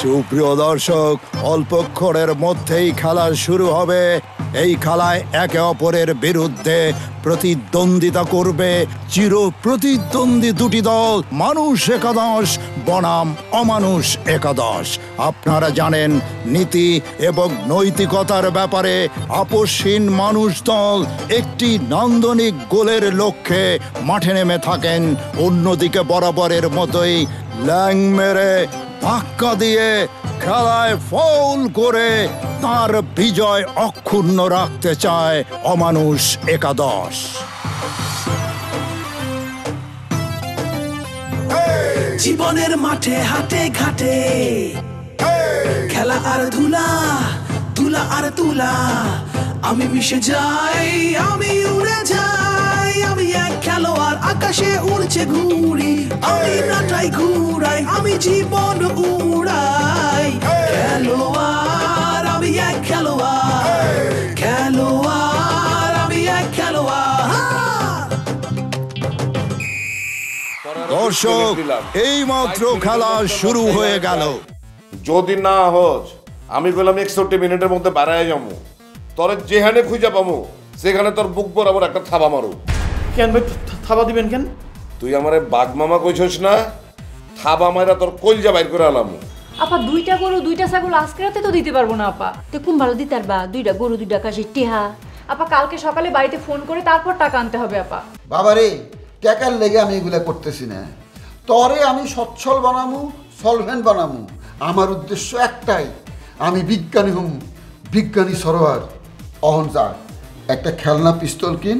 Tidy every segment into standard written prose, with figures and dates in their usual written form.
সুপ্রিয় দর্শক, অল্পক্ষণের মধ্যেই খেলা শুরু হবে। এই খেলায় একে অপরের বিরুদ্ধে প্রতিদ্বন্দ্বিতা করবে চির প্রতিদ্বন্দ্বী দুটি দল, মানুষ একাদশ বনাম অমানুষ একাদশ। আপনারা জানেন, নীতি এবং নৈতিকতার ব্যাপারে আপসহীন মানুষ দল একটি নান্দনিক গোলের লক্ষ্যে মাঠে নেমে থাকেন। অন্যদিকে বরাবরের মতোই ল্যাং মেরে ধাক্কা দিয়ে খেলায় ফাউল করে তার বিজয় অক্ষুণ্ণ রাখতে চায় অমানুষ একাদশ। জীবনের মাঠে হাটে ঘাটে খেলা আর ধুলা, ধুলা আর তুলা, আমি মিশে যাই, আমি উড়ে যাই, আমি এক খেলোয়াড় আকাশে উড়ছে ঘুড়ি, আমি নাটাই ঘুরাই, আমি জীবন উড়াই। খেলোয়াড় আমি এক খেলোয়াড়, খেলোয়াড় আমি এক খেলোয়াড়। দর্শক, এই মাত্র খেলা শুরু হয়ে গেল। যদি না হোস আমি বললাম 61 মিনিটের মধ্যে বাড়ায় যাবো, তোর যেখানে খুঁজে পাবো সেখানে তোর বুক বরাবর একটা থাবা মারু। কেন ভাই থাবা দিবেন কেন? তুই আমারে বাঘ মামা কইছস না, থাবা মারা তোর কলজা বাইর করে আলাম। আপা দুইটা গরু দুইটা ছাগল আজকে রাতে তো দিতে পারবো না আপা। তো কুম ভালো দিতে পারবা? দুইটা গরু দুইটা কাশি টিহা। আপা কালকে সকালে বাড়িতে ফোন করে তারপর টাকা আনতে হবে আপা। বাবারে, টাকার লেগে আমি এগুলা করতেছি না। তরে আমি সচ্ছল বানামু, সলভেন্ট বানামু। আমার উদ্দেশ্য একটাই, আমি বিজ্ঞানী হম, বিজ্ঞানী সরোয়ার। অহন যা একটা খেলনা পিস্তল কিন,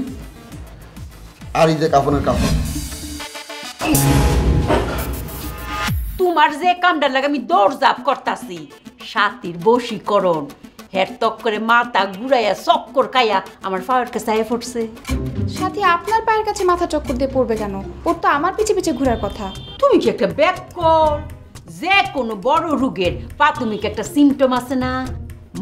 আর এই যে কাপড়ের কাপড়। তোমার যে কামটার লাগে আমি দৌড়ঝাঁপ করতাছি, সাথীর বশীকরণ হের তক করে মাথা ঘুরাইয়া চক্কর খাইয়া আমার পায়ের কাছে আয়া পড়ছে। সাথী আপনার পায়ের কাছে মাথা চক্কর দিয়ে পড়বে কেন? ওর তো আমার পিছে পিছে ঘোরার কথা। তুমি কি একটা ব্যাককল? যে কোনো বড় রোগের প্রাথমিক একটা সিমটম আছে না?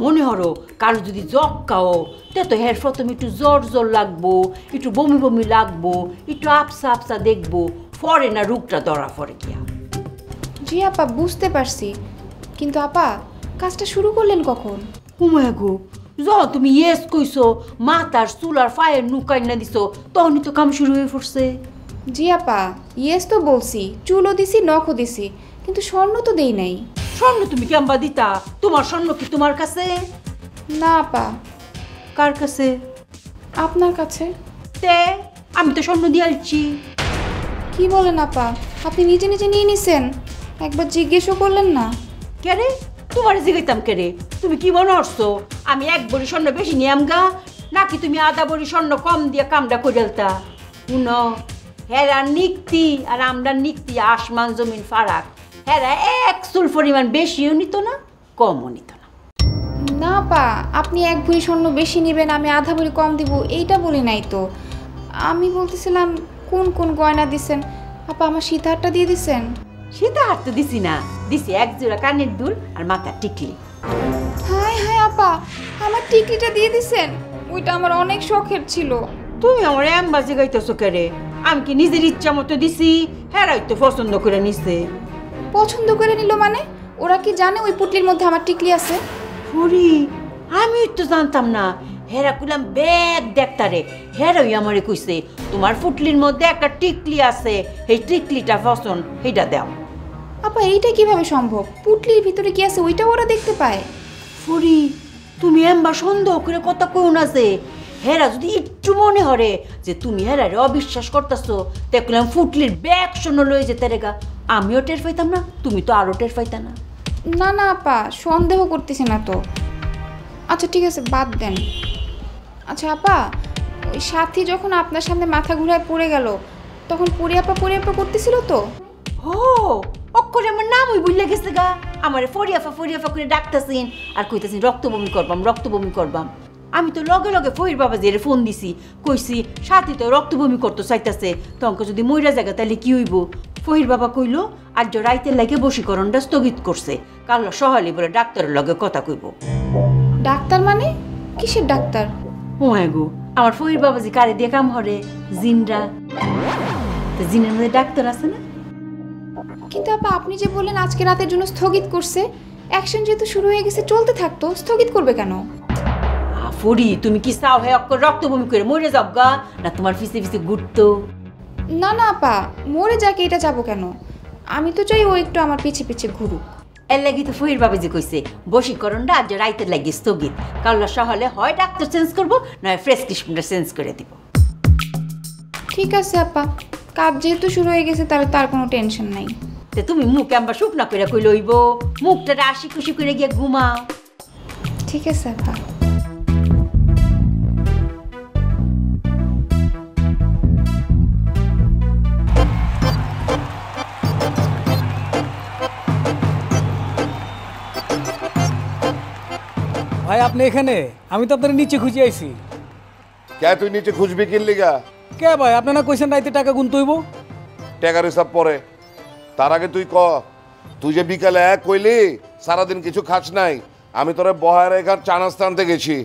মনে হরো কারো যদি জক্কাও তে তো হের প্রথমে একটু জ্বর জ্বর লাগবো, একটু বমি বমি লাগবো, একটু আপসা আপসা দেখবো, পরে না রোগটা ধরা পড়ে গিয়া। জি আপা, বুঝতে পারছি, কিন্তু আপা কাজটা শুরু করলেন কখন? হুমায় গো, যখন তুমি ইয়েস কইছো, মাথার চুলার ফায়ের নুকাই না দিছো, তখনই তো কাম শুরু হয়ে পড়ছে। জি আপা, ইয়েস তো বলছি, চুলও দিছি, নখও দিছি, কিন্তু স্বর্ণ তো দেই নাই। স্বর্ণ তুমি কেমবা দিতা? তোমার স্বর্ণ কি তোমার কাছে? না আপা। কার কাছে? আপনার কাছে। তে আমি তো স্বর্ণ দিয়ে আলছি। কি বলেন আপা? আপনি নিজে নিজে নিয়ে নিছেন? একবার জিজ্ঞেসও করলেন না? কে রে? তোমার জিগাইতাম কে রে? তুমি কি মনে করছো আমি এক বড়ি স্বর্ণ বেশি নিয়ে আমগা, নাকি তুমি আধা বড়ি স্বর্ণ কম দিয়ে কামটা করেলতা? শুনো, হেরা নিক্তি আর আমরা নিক্তি আসমান জমিন ফারাক। হেরা এক চুল পরিমাণ বেশিও নিত না, কমও নিত না। না আপা, আপনি এক ভরি স্বর্ণ বেশি নেবেন, আমি আধা ভরি কম দিব, এইটা বলি নাই তো। আমি বলতেছিলাম কোন কোন গয়না দিছেন। আপা আমার সীতাহারটা দিয়ে দিছেন? সীতাহার তো দিছি না, দিছি এক জোড়া কানের দুল আর মাথার টিকলি। হায় হায় আপা, আমার টিকলিটা দিয়ে দিছেন? ওইটা আমার অনেক শখের ছিল। তুমি আমার এমবাজি গাইতেছো কে রে? আমি কি নিজের ইচ্ছা মতো দিছি? হেরাই তো পছন্দ করে নিছে। পছন্দ করে নিল মানে? ওরা কি জানে ওই পুটলির মধ্যে আমার টিকলি আছে? ফুরি, আমি তো জানতাম না। হেরা কইলাম ব্যাগ দেখতারে, হেরাই আমারে কইছে তোমার ফুটলির মধ্যে একটা টিকলি আছে, এই টিকলিটা পছন্দ, সেইটা দাও। আপা এইটা কিভাবে সম্ভব? পুটলির ভিতরে কি আছে ওইটা ওরা দেখতে পায়? ফুরি, তুমি এমবা সন্দেহ করে কথা কইও না যে। হেরা যদি একটু মনে হরে যে তুমি হেরারে অবিশ্বাস করতেছো, দেখলাম ফুটলির ব্যাগ শোনো লয়ে যেতে রেগা, আমিও টের পাইতাম না, তুমি তো আরো টের পাইতা না। না না আপা, সন্দেহ করতেছি না তো। আচ্ছা ঠিক আছে, বাদ দেন। আচ্ছা আপা, ওই সাথী যখন আপনার সামনে মাথা ঘুরায় পড়ে গেল, তখন পরি আপা করতেছিল তো? ও অক্ষরে আমার নাম ওই বুঝলে গেছে গা। আমারে ফরিয়াফা করে ডাকতেছেন আর কইতেছেন রক্ত বমি করবাম। আমি তো লগে লগে ফহির বাবাজিরে ফোন দিছি, কইছি সাথী তো রক্ত বমি করতে চাইতেছে, তখন যদি মইরা জায়গা তাহলে কি হইব? ফহির বাবা কইল আজ রাইতের লাগে বশীকরণটা স্থগিত করছে, কাল সহালি বলে ডাক্তারের লগে কথা কইব। ডাক্তার মানে? কিসের ডাক্তার? ও হ্যাঁ গো, আমার ফহির বাবাজি কারে দিয়ে কাম হরে? জিনরা। জিনের মধ্যে ডাক্তার আছে না? কিন্তু আপা আপনি যে বললেন আজকে রাতের জন্য স্থগিত করছে, অ্যাকশন যেহেতু শুরু হয়ে গেছে চলতে থাকতো, স্থগিত করবে কেন? ফরি তুমি কি চাও হ্যাঁ অক্কর রক্ত বমি করে মরে যাও গা, না তোমার পিছে পিছে ঘুরতো? না না আপা, মরে যাকে এটা যাবো কেন, আমি তো চাই ও একটু আমার পিছে পিছে ঘুরুক। এর লাগি তো ফহির বাবা যে কইছে বশীকরণটা আজ রাইতের লাগি স্থগিত, কারণ সহলে হয় ডাক্তার চেঞ্জ করবো নয় প্রেসক্রিপশনটা চেঞ্জ করে দিব। ঠিক আছে আপা, কাজ যেহেতু শুরু হয়ে গেছে তাহলে তার কোনো টেনশন নাই। তে তুমি মুখ আমরা শুকনা করে কই লইব, মুখটা রাশি খুশি করে গিয়ে ঘুমাও। ঠিক আছে আপা। ভাই আপনি এখানে? আমি তো আপনার নিচে খুঁজে আইছি। কে তুই নিচে খুঁজবি কিন লিগা? কে ভাই আপনি না কইছেন রাইতে টাকা গুনতে হইব? টাকার হিসাব পরে, তার আগে তুই তুই যে বিকালে কইলি সারাদিন কিছু খাস নাই, আমি তোরে বহায় রেখার চা নাস্তা আনতে গেছি,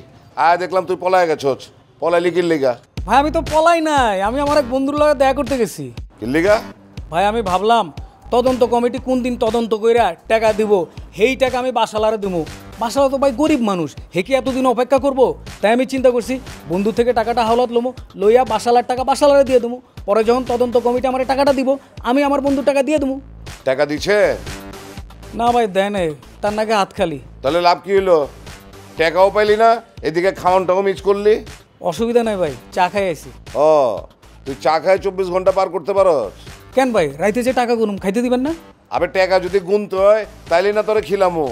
আয় দেখলাম তুই পলায় গেছস। পলাইলি কিন লিগা? ভাই আমি তো পলাই নাই, আমি আমার এক বন্ধুর লগে দেখা করতে গেছি। কিন লিগা? ভাই আমি ভাবলাম তদন্ত কমিটি কোন দিন তদন্ত কইরা টাকা দিব, সেই টাকা আমি বাসালারে দেবো। বাসালা তো ভাই গরিব মানুষ, হে কি এতদিন অপেক্ষা করবো? তাই আমি চিন্তা করছি বন্ধু থেকে টাকাটা হাওলাত লমো, লইয়া বাসালার টাকা বাসালারে দিয়ে দেবো। পরে যখন তদন্ত কমিটি আমার টাকাটা দিব, আমি আমার বন্ধুর টাকা দিয়ে দেবো। টাকা দিছে? না ভাই দেয় নাই, তার নাকি হাত খালি। তাহলে লাভ কি হলো? টাকাও পাইলি না, এদিকে খাওয়ানটাও মিস করলি। অসুবিধা নাই ভাই, চা খাই আইছি। ও তুই চা খায় 24 ঘন্টা পার করতে পারস? কেন ভাই রাইতে যে টাকা গুনুম খাইতে দিবেন না? আবে টাকা যদি গুনতে হয় তাইলে না তোরে খিলামো,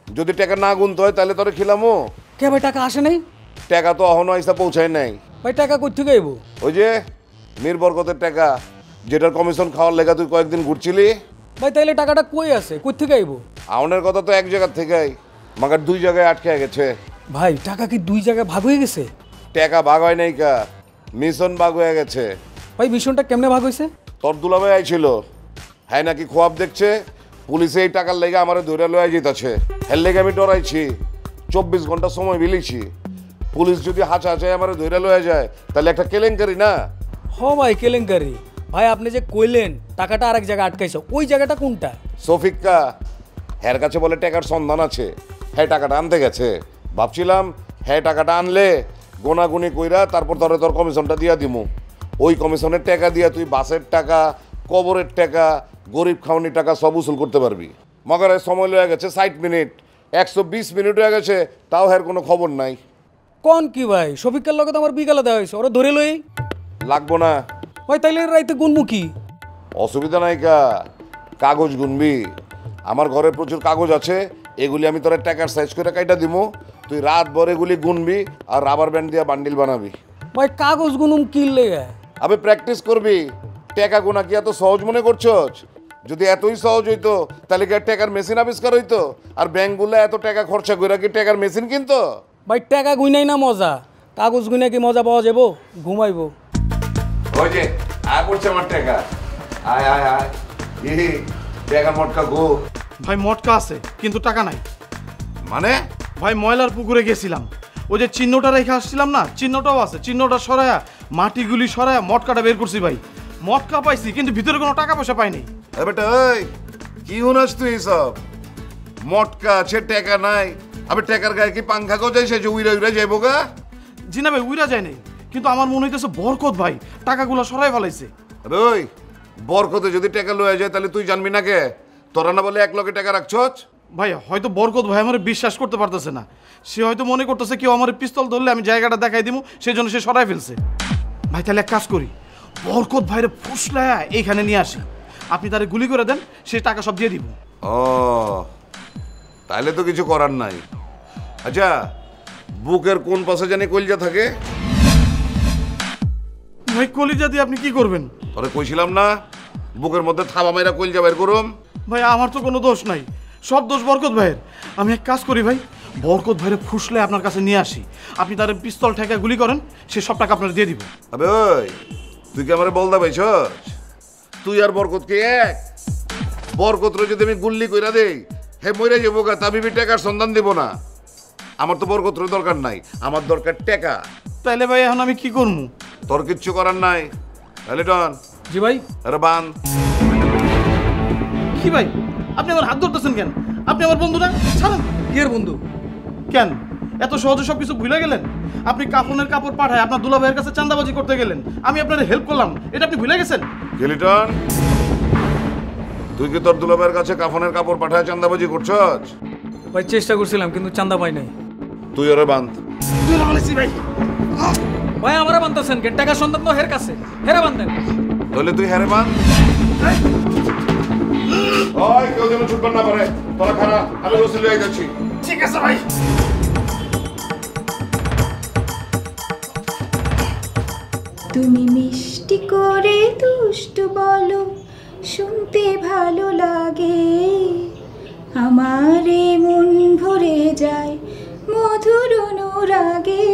যদি টাকা না গুনতে হয় তাহলে তোরে খিলামো। কে ভাই টাকা আসে নাই? টাকা তো এখনো আইসা পৌঁছায় নাই। ভাই টাকা কই থেকে আইব? ওই যে মীর বরকতের টাকা, যেটার কমিশন খাওয়ার লেগা তুই কয়েকদিন ঘুরছিলি। ভাই তাইলে টাকাটা কই আছে, কই থেকে আইব? আউনের কথা তো এক জায়গা থেকেই, মাগার 2 জায়গায় আটকে গেছে। ভাই টাকা কি 2 জায়গায় ভাগ হয়ে গেছে? টাকা ভাগ হয় নাই কা, মিশন ভাগ হয়ে গেছে। ভাই মিশনটা কেমনে ভাগ হয়েছে? তোর দুলাভাই আইছিল, হ্যাঁ নাকি খোয়াব দেখছে, পুলিশে এই টাকার লেগে আমারে ধরে লয়ে যেতেছে। এর লেগে আমি ডরাইছি, 24 ঘন্টা সময় বিলিছি। পুলিশ যদি হাঁচা হাঁচায় আমারে ধরে লয়ে যায় তাহলে একটা কেলেঙ্কারি না? হ ভাই কেলেঙ্কারি। ভাই আপনি যে কইলেন টাকাটা আরেক জায়গায় আটকাইছে, ওই জায়গাটা কোনটা? সফিক্কা, হ্যার কাছে বলে টাকার সন্ধান আছে, হ্যাঁ টাকাটা আনতে গেছে। ভাবছিলাম হ্যাঁ টাকাটা আনলে গোনাগুনি কইরা তারপর তোর কমিশনটা দিয়া দিমু। ওই কমিশনের টাকা দিয়া তুই বাসের টাকা, কবরের টাকা, গরিব খাওয়ানির টাকা সব উসুল করতে পারবি। মগর সময় লয়ে গেছে 60 মিনিট, 120 মিনিট হয়ে গেছে, তাও হ্যার কোনো খবর নাই। কোন কি ভাই, শফিকার লগে তো আমার বিকালে দেওয়া হয়েছে, ওরা ধরে লই। লাগবো না ভাই তাইলে রাইতে গুনমু কি? অসুবিধা নাই কা, কাগজ গুনবি। আমার ঘরে প্রচুর কাগজ আছে, এগুলি আমি তোর টাকার সাইজ করে কাইটা দিমু, তুই রাত ভর এগুলি গুনবি আর রাবার ব্যান্ড দিয়ে বান্ডিল বানাবি। ভাই কাগজ গুনুম কি লেগে? আবে প্র্যাকটিস করবি। টাকা গোনা কি এত সহজ মনে করছস? যদি এতই সহজ হইতো তাহলে কি আর টাকার মেশিন আবিষ্কার হইতো? আর ব্যাংকগুলো এত টাকা খরচা করে কি টাকার মেশিন কিনতো? ভাই টাকা গুইনাই না মজা, কাগজ গুইনা কি মজা পাওয়া যাবো? ঘুমাইবো। ওই যে আয় পড়ছে আমার টাকা, আয় আয় আয়, ই টাকা মটকা গো। ভাই মটকা আছে কিন্তু টাকা নাই। মানে? ভাই ময়লার পুকুরে গেছিলাম, ওই যে চিহ্নটা রেখে আসছিলাম না, চিহ্নটাও আছে, চিহ্নটা সরায়া মাটিগুলি সরায়া মটকাটা বের করছি ভাই। মটকা পাইছি কিন্তু ভিতরে কোনো টাকা পয়সা পাইনি। বেটা ওই কি শুনাস তুই সব? মটকা আছে টাকা নাই, আবে টাকার গায়ে কি পাংখা গজাইছে যে উইরা উইরা যাইবো গা? জি না ভাই উইরা যায় নাই, কিন্তু আমার মনে হইতেছে বরকত ভাই টাকাগুলো সরাই ফেলাইছে। ওই বরকতে যদি টাকা লয়ে যায় তাহলে তুই জানবি না কে? তোরা না বলে 1 লক্ষ টাকা রাখছস? ভাই হয়তো বরকত ভাই আমার বিশ্বাস করতে পারতেছে না, সে হয়তো মনে করতেছে কেউ আমার পিস্তল ধরলে আমি জায়গাটা দেখাই দিব, সেই জন্য সে সরাই ফেলছে। ভাই তাহলে এক কাজ করি, বরকত ভাইরে ফুসলায়া এইখানে নিয়ে আসি, আপনি তারে গুলি করে দেন, সে টাকা সব দিয়ে দিব। ও তাহলে তো কিছু করার নাই। আচ্ছা বুকের কোন পাশে জানি কলজা থাকে? ভাই কলিজা দিয়ে আপনি কি করবেন? তোরে কইছিলাম না বুকের মধ্যে থাবা মাইরা কলজা বের করুম। ভাই আমার তো কোনো দোষ নাই, সব দোষ বরকত ভাইয়ের। আমি এক কাজ করি ভাই, বরকত ভাইরে ফুসলে আপনার কাছে নিয়ে আসি, আপনি তার পিস্তল ঠেকায় গুলি করেন, সে সব টাকা আপনার দিয়ে দিব। আবে ওই তুই কি আমারে বলদা পাইছস? তুই আর বরকত কে এক? বরকতরে যদি আমি গুল্লি কইরা দেই হে মইরা যাবো গা, তাবি টাকার সন্ধান দিব না। আমার তো বরকতরে দরকার নাই, আমার দরকার টাকা। তাইলে ভাই এখন আমি কি করবো? তোর কিচ্ছু করার নাই। তাহলে টন জি ভাই। আরে বান। কি ভাই, আপনি আমার হাত ধরতেছেন কেন? আপনি আমার বন্ধু না? ছাড়েন। কি এর বন্ধু? কেন এত সহজে সবকিছু ভুলে গেলেন? আপনি কাফনের কাপড় পাঠায় আপনার দুলা ভাইয়ের কাছে চাঁদাবাজি করতে গেলেন, আমি আপনার হেল্প করলাম, এটা আপনি ভুলে গেছেন? গেলিটন, তুই কি তোর দুলাভাইয়ের কাছে কাফনের কাপড় পাঠায় চাঁদাবাজি করছস? ভাই চেষ্টা করছিলাম কিন্তু চান্দা পাই নাই। তুই ওরে বান্ধ। ভাই ভাই আমারে বানতেছেন কেন? টাকা সন্তান তো হের কাছে, হেরে বান্ধেন। তাহলে তুই হ্যারে বান্ধ। ওই কেউ যেন ছুটবার না পারে। তোরা খারা, আমি রসিল হয়ে যাচ্ছি। ঠিক আছে ভাই। তুমি মিষ্টি করে দুষ্টু বলো, শুনতে ভালো লাগে, আমারে মন ভরে যায় মধুর অনুরাগে,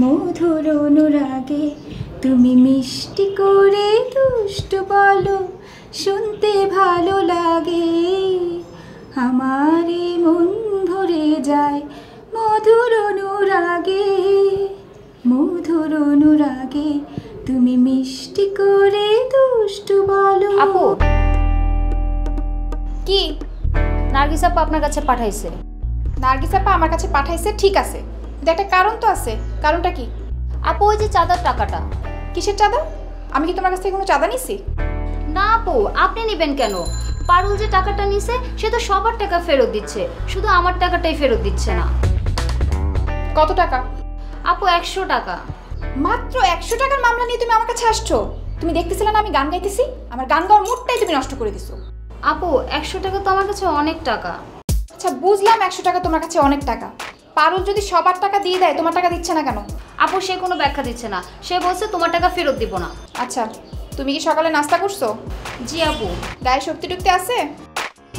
মধুর অনুরাগে। তুমি মিষ্টি করে দুষ্টু বলো, শুনতে ভালো লাগে, আমারে মন ভরে যায় মধুর অনুরাগে, মধুর অনুরাগে। তুমি মিষ্টি করে দুষ্টু বলো। আপু, কি নার্গিস আপা আপনার কাছে পাঠাইছে? নার্গিস আপা আমার কাছে পাঠাইছে, ঠিক আছে, কিন্তু একটা কারণ তো আছে। কারণটা কি? আপু, ওই যে চাঁদার টাকাটা। কিসের চাঁদা? আমি কি তোমার কাছ থেকে কোনো চাঁদা নিছি? না আপু, আপনি নেবেন কেন? পারুল যে টাকাটা নিছে সে তো সবার টাকা ফেরত দিচ্ছে, শুধু আমার টাকাটাই ফেরত দিচ্ছে না। কত টাকা? আপু 100 টাকা। মাত্র 100 টাকার মামলা নিয়ে তুমি আমার কাছে আসছো? তুমি দেখতেছিলে না আমি গান গাইতেছি? আমার গান গাওয়ার মুডটাই তুমি নষ্ট করে দিছো। আপু 100 টাকা তো আমার কাছে অনেক টাকা। আচ্ছা বুঝলাম 100 টাকা তোমার কাছে অনেক টাকা। পারুল যদি সবার টাকা দিয়ে দেয়, তোমার টাকা দিচ্ছে না কেন? আপু সে কোনো ব্যাখ্যা দিচ্ছে না, সে বলছে তোমার টাকা ফেরত দিব না। আচ্ছা তুমি কি সকালে নাস্তা করছো? জি আপু। গায়ে শক্তি টুক্তি আছে?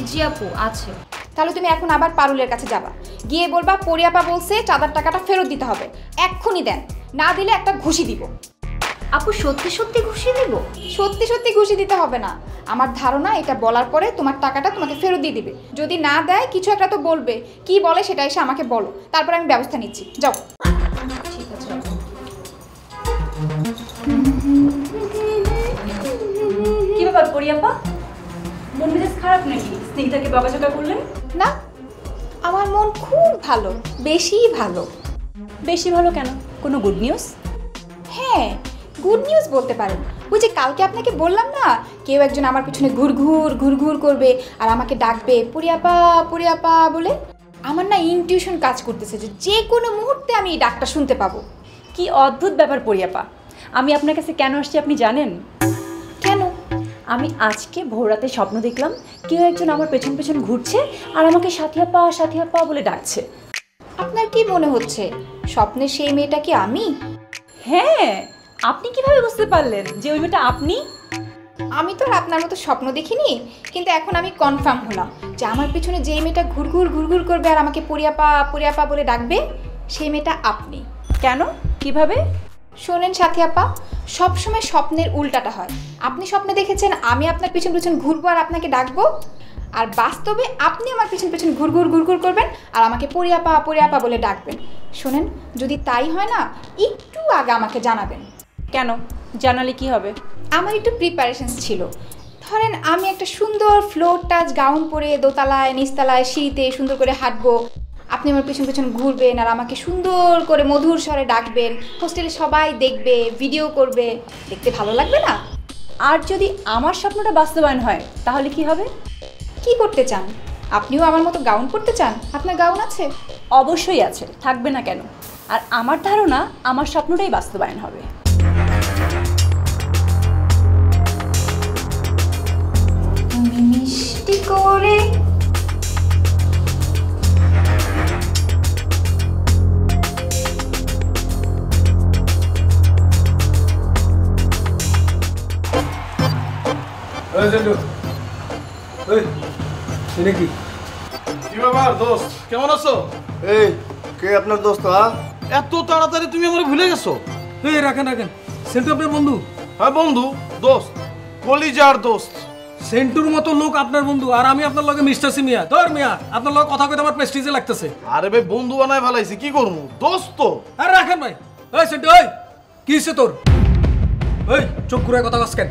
জি আপু আছে। তাহলে তুমি এখন আবার পারুলের কাছে যাবা, গিয়ে বলবা পরিয়াপা বলছে চাঁদার টাকাটা ফেরত দিতে হবে, এক্ষুনি দেন, না দিলে একটা ঘুষি দিব। আপু সত্যি সত্যি ঘুষি দিব? সত্যি সত্যি ঘুষি দিতে হবে না, আমার ধারণা এটা বলার পরে তোমার টাকাটা তোমাকে ফেরত দিয়ে দিবে। যদি না দেয় কিছু একটা তো বলবে, কি বলে সেটা এসে আমাকে বলো, তারপর আমি ব্যবস্থা নিচ্ছি। যাও। ঠিক আছে। কি ব্যাপার পরিয়াপা, মন মেজাজ খারাপ নাকি? স্নিগ্ধাকে বকাঝকা করলেন? না, আমার মন খুব ভালো, বেশি ভালো। বেশি ভালো কেন? কোনো গুড নিউজ? হ্যাঁ, গুড নিউজ বলতে পারেন। ওই যে কালকে আপনাকে বললাম না, কেউ একজন আমার পিছনে ঘুরঘুর ঘুরঘুর করবে আর আমাকে ডাকবে পরিয়াপা পরিয়াপা বলে। আমার না ইনটিউশন কাজ করতেছে যে যে কোনো মুহূর্তে আমি এই ডাকটা শুনতে পাবো। কি অদ্ভুত ব্যাপার পরিয়াপা, আমি আপনার কাছে কেন আসছি আপনি জানেন? কেন? আমি আজকে ভোররাতে স্বপ্ন দেখলাম কেউ একজন আমার পেছন পেছন ঘুরছে আর আমাকে সাথিয়াপা বলে ডাকছে। আপনার কি মনে হচ্ছে স্বপ্নের সেই মেয়েটা কি আমি? হ্যাঁ, আপনি কিভাবে বুঝতে পারলেন যে ওই মেয়েটা আপনি? আমি তো আর আপনার মতো স্বপ্ন দেখিনি, কিন্তু এখন আমি কনফার্ম হলাম যে আমার পিছনে যে মেয়েটা ঘুরঘুর ঘুরঘুর করবে আর আমাকে পরিয়াপা পরিয়াপা বলে ডাকবে, সেই মেয়েটা আপনি। কেন? কিভাবে? শোনেন সাথী আপা, সবসময় স্বপ্নের উল্টাটা হয়। আপনি স্বপ্নে দেখেছেন আমি আপনার পিছন পিছন ঘুরবো আর আপনাকে ডাকবো, আর বাস্তবে আপনি আমার পিছন পিছন ঘুরঘুর ঘুরঘুর করবেন আর আমাকে পরিয়াপা পরিয়াপা বলে ডাকবেন। শোনেন, যদি তাই হয় না, একটু আগে আমাকে জানাবেন। কেন? জানালে কি হবে? আমার একটু প্রিপারেশনস ছিল। ধরেন আমি একটা সুন্দর ফ্লোর টাচ গাউন পরে দোতলায় নিচতলায় সিঁড়িতে সুন্দর করে হাঁটবো, আপনি আমার পিছন পিছন ঘুরবেন আর আমাকে সুন্দর করে মধুর স্বরে ডাকবেন, হোস্টেলে সবাই দেখবে, ভিডিও করবে, দেখতে ভালো লাগবে না? আর যদি আমার স্বপ্নটা বাস্তবায়ন হয় তাহলে কি হবে? কি করতে চান? আপনিও আমার মতো গাউন পরতে চান? আপনার গাউন আছে? অবশ্যই আছে, থাকবে না কেন? আর আমার ধারণা আমার স্বপ্নটাই বাস্তবায়ন হবে। তুমি মিষ্টি করে কি কি ব্যাপার দোস্ত, কেমন আছো? এই কে আপনার দোস্ত? এত তাড়াতাড়ি তুমি আমার ভুলে গেছো? এই রাখেন সেন্টু আপনার বন্ধু? হ্যাঁ বন্ধু, দোস্ত, কলিজার দোস্ত। সেন্টুর মতো লোক আপনার বন্ধু আর আমি আপনার লগে মিস্টার সিমিয়া। ধর মিয়া, আপনার লগে কথা কইতে আমার প্রেস্টিজে লাগতেছে। আরে ভাই বন্ধু বানায় ফেলাইছি, কি করবো দোস্ত? আরে রাখেন ভাই। এই সেন্টু, এই কি হইছে তোর? এই চোখ ঘুরায় কথা কস কেন?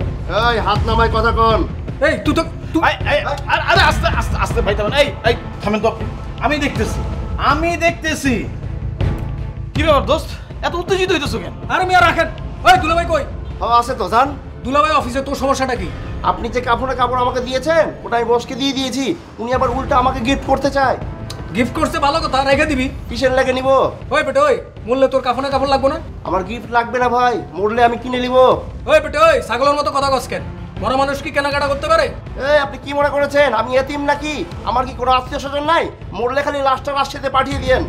এই হাত নামায় কথা কন। এই তুই আরে আস্তে আস্তে আস্তে ভাই থামেন। এই থামেন তো আপনি। আমি দেখতেছি কি ব্যাপার দোস্ত, এত উত্তেজিত হইতেছো কেন? আরে মিয়া রাখেন। ওই দুলাভাই কই? হ্যাঁ আছে তো জান। দুলাভাই অফিসে, তোর সমস্যাটা কি? আপনি যে কাপড় আমাকে দিয়েছেন ওটা আমি বসকে দিয়ে দিয়েছি, উনি আবার উল্টা আমাকে গিফট করতে চায়। গিফট করছে ভালো কথা, রেখে দিবি। কিসের লাগে নিব? ওই বেটা ওই, মরলে তোর কাফনে কাপড় লাগবো না? আমার গিফট লাগবে না ভাই, মরলে আমি কিনে নিব। ওই বেটা ওই, ছাগলের মতো কথা কস কেন? মরা মানুষ কি কেনাকাটা করতে পারে? এই আপনি কি মনে করেছেন আমি এতিম নাকি? আমার কি কোনো আত্মীয় স্বজন নাই? মরলে খালি লাশটা রাজশাহীতে পাঠিয়ে দিয়েন।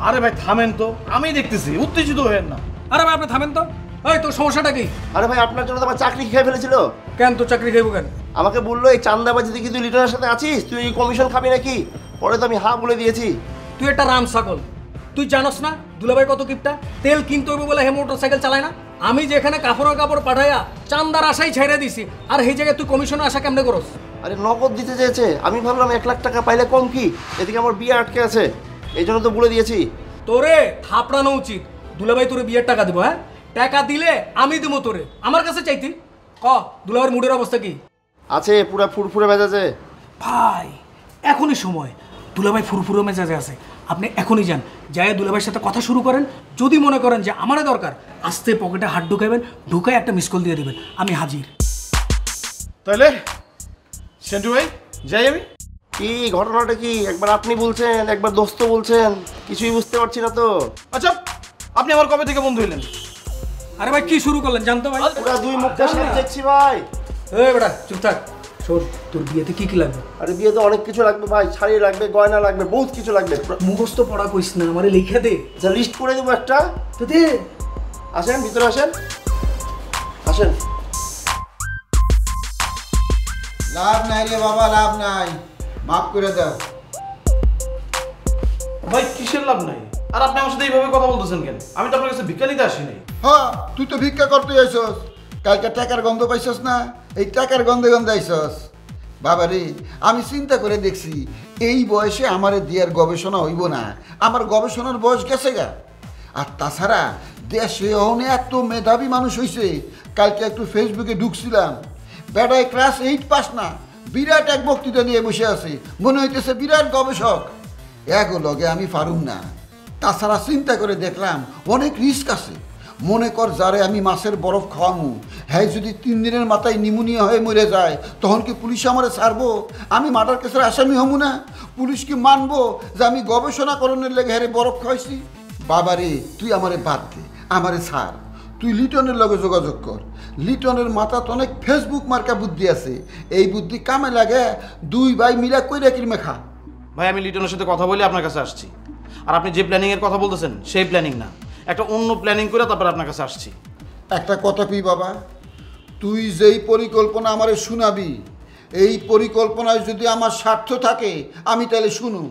আরে ভাই থামেন তো, আমি দেখতেছি, উত্তেজিত হয়েন না। আরে ভাই আপনি থামেন তো। ওই তোর সমস্যাটা কি? আরে ভাই আপনার জন্য তো আমার চাকরি খেয়ে ফেলেছিল। কেন তোর চাকরি খাইবো কেন? আমাকে বললো এই চান্দাবাজি দেখি তুই লিটনের সাথে আছিস, তুই কমিশন খাবি নাকি? পরে তো আমি হ্যাঁ বলে দিয়েছি। তুই একটা রাম ছাগল, তুই জানোস না দুলাভাই কত কিপটা? তেল কিনতে হবে বলে হে মোটরসাইকেল চালায় না। আমি যেখানে কাপড় পাঠাইয়া চান্দার আশাই ছেড়ে দিছি, আর এই জায়গায় তুই কমিশনে আশা কেমনে করস? আরে নগদ দিতে চেয়েছে, আমি ভাবলাম 1 লাখ টাকা পাইলে কম কি, এদিকে আমার বিয়ে আটকে আছে, এই জন্য তো বলে দিয়েছি। তোরে থাপড়ানো উচিত। দুলাভাই তোরে বিয়ের টাকা দিব? হ্যাঁ, টাকা দিলে আমি দিব তোরে, আমার কাছে চাইতি। ক দুলাভাইয়ের মুডের অবস্থা কি আছে? পুরা ফুরফুরে মেজাজে। ভাই এখনই সময়, দুলাভাই ফুরফুরে মেজাজে আছে। আপনি এখনই যান, যাই দুলাভাইয়ের সাথে কথা শুরু করেন। যদি মনে করেন যে আমারে দরকার, আস্তে পকেটে হাত ঢুকাবেন, ঢুকাই একটা মিস কল দিয়ে দেবেন, আমি হাজির। তাহলে সেন্টু ভাই যাই আমি? কি ঘটনাটা কি? একবার আপনি বলছেন, একবার দোস্ত বলছেন, কিছুই বুঝতে পারছি না তো। আচ্ছা আপনি আমার কবে থেকে বন্ধু হইলেন? আরে ভাই কি শুরু করলেন জানতো ভাই? পুরা 2 মুখটা সাথে দেখছি ভাই। এই বেটা চুপ থাক। শোন, তোর বিয়েতে কি কি লাগবে? আরে বিয়েতে অনেক কিছু লাগবে ভাই, শাড়ি লাগবে, গয়না লাগবে, বহুত কিছু লাগবে। মুখস্থ পড়া কইস না, আমারে লিখে দে। যা লিস্ট করে দেবো একটা। তো দে। আসেন ভিতরে আসেন, আসেন। লাভ নাই রে বাবা, লাভ নাই, মাফ করে দাও। ভাই কিসের লাভ নাই? আর আপনি আমার সাথে এইভাবে কথা বলতেছেন কেন? আমি তো আপনার কাছে ভিক্ষা নিতে আসি নাই। হ্যাঁ, তুই তো ভিক্ষা করতে আইসস। কালকে টাকার গন্ধ পাইছস না? এই টাকার গন্ধে গন্ধে আইসস। বাবা রে, আমি চিন্তা করে দেখছি এই বয়সে আমারে দিয়ার গবেষণা হইব না। আমার গবেষণার বয়স গেছে গা। আর তাছাড়া দেশে অনেক এত মেধাবী মানুষ হইছে। কালকে একটু ফেসবুকে ঢুকছিলাম, বেটায় ক্লাস 8 পাস না, বিরাট এক বক্তৃতা নিয়ে বসে আছে, মনে হইতেছে বিরাট গবেষক। এগো লগে আমি পারুম না। তাছাড়া চিন্তা করে দেখলাম অনেক রিস্ক আছে। মনে কর যারে আমি মাছের বরফ খাওয়ামু, হ্যাঁ যদি 3 দিনের মাথায় নিউমোনিয়া হয়ে মরে যায়, তখন কি পুলিশ আমারে ছাড়বো? আমি মার্ডার কেসের আসামি হমু না? পুলিশ কি মানবো যে আমি গবেষণা করণের লেগে হ্যাঁ বরফ খাওয়াইছি? বাবারে তুই আমারে বাদ দে, আমারে ছাড়। তুই লিটনের লগে যোগাযোগ কর। লিটনের মাথা তো অনেক ফেসবুক মার্কা বুদ্ধি আছে। এই বুদ্ধি কামে লাগে, 2 ভাই মিলা কইরা কিরমে খা। ভাই আমি লিটনের সাথে কথা বলে আপনার কাছে আসছি। আর আপনি যে প্ল্যানিং এর কথা বলতেছেন সেই প্ল্যানিং না, একটা অন্য প্ল্যানিং করে তারপর আপনার কাছে আসছি। একটা কথা কই বাবা, তুই যেই পরিকল্পনা আমারে শুনাবি, এই পরিকল্পনায় যদি আমার স্বার্থ থাকে আমি তাহলে শুনুম,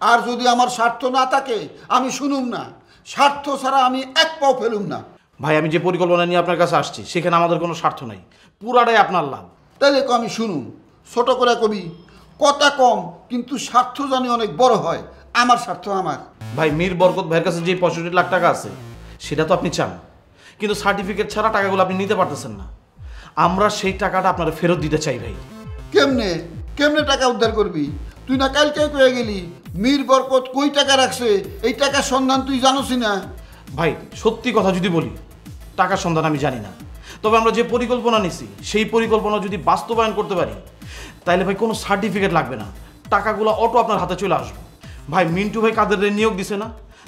আর যদি আমার স্বার্থ না থাকে আমি শুনুম না। স্বার্থ ছাড়া আমি এক পাও ফেলুম না। ভাই আমি যে পরিকল্পনা নিয়ে আপনার কাছে আসছি সেখানে আমাদের কোনো স্বার্থ নাই, পুরাটাই আপনার লাভ। তাহলে আমি শুনুম। ছোট করে কবি, কথা কম কিন্তু স্বার্থ জানি অনেক বড় হয়। আমার স্বার্থ আমার। ভাই মীর বরকত ভাইয়ের কাছে যে 65 লাখ টাকা আছে সেটা তো আপনি চান, কিন্তু সার্টিফিকেট ছাড়া টাকাগুলো আপনি নিতে পারতেছেন না। আমরা সেই টাকাটা আপনারা ফেরত দিতে চাই ভাই। কেমনে কেমনে টাকা উদ্ধার করবি? তুই না কালকে কয়ে গেলি মীর বরকত কই টাকা রাখছে, এই টাকার সন্ধান তুই জানোসই না? ভাই সত্যি কথা যদি বলি, টাকার সন্ধান আমি জানি না, তবে আমরা যে পরিকল্পনা নিছি সেই পরিকল্পনা যদি বাস্তবায়ন করতে পারি তাহলে ভাই কোনো সার্টিফিকেট লাগবে না, টাকাগুলো অটো আপনার হাতে চলে আসবে। ভাই মিন্টু ভাই কাদের নিয়োগ দিছে না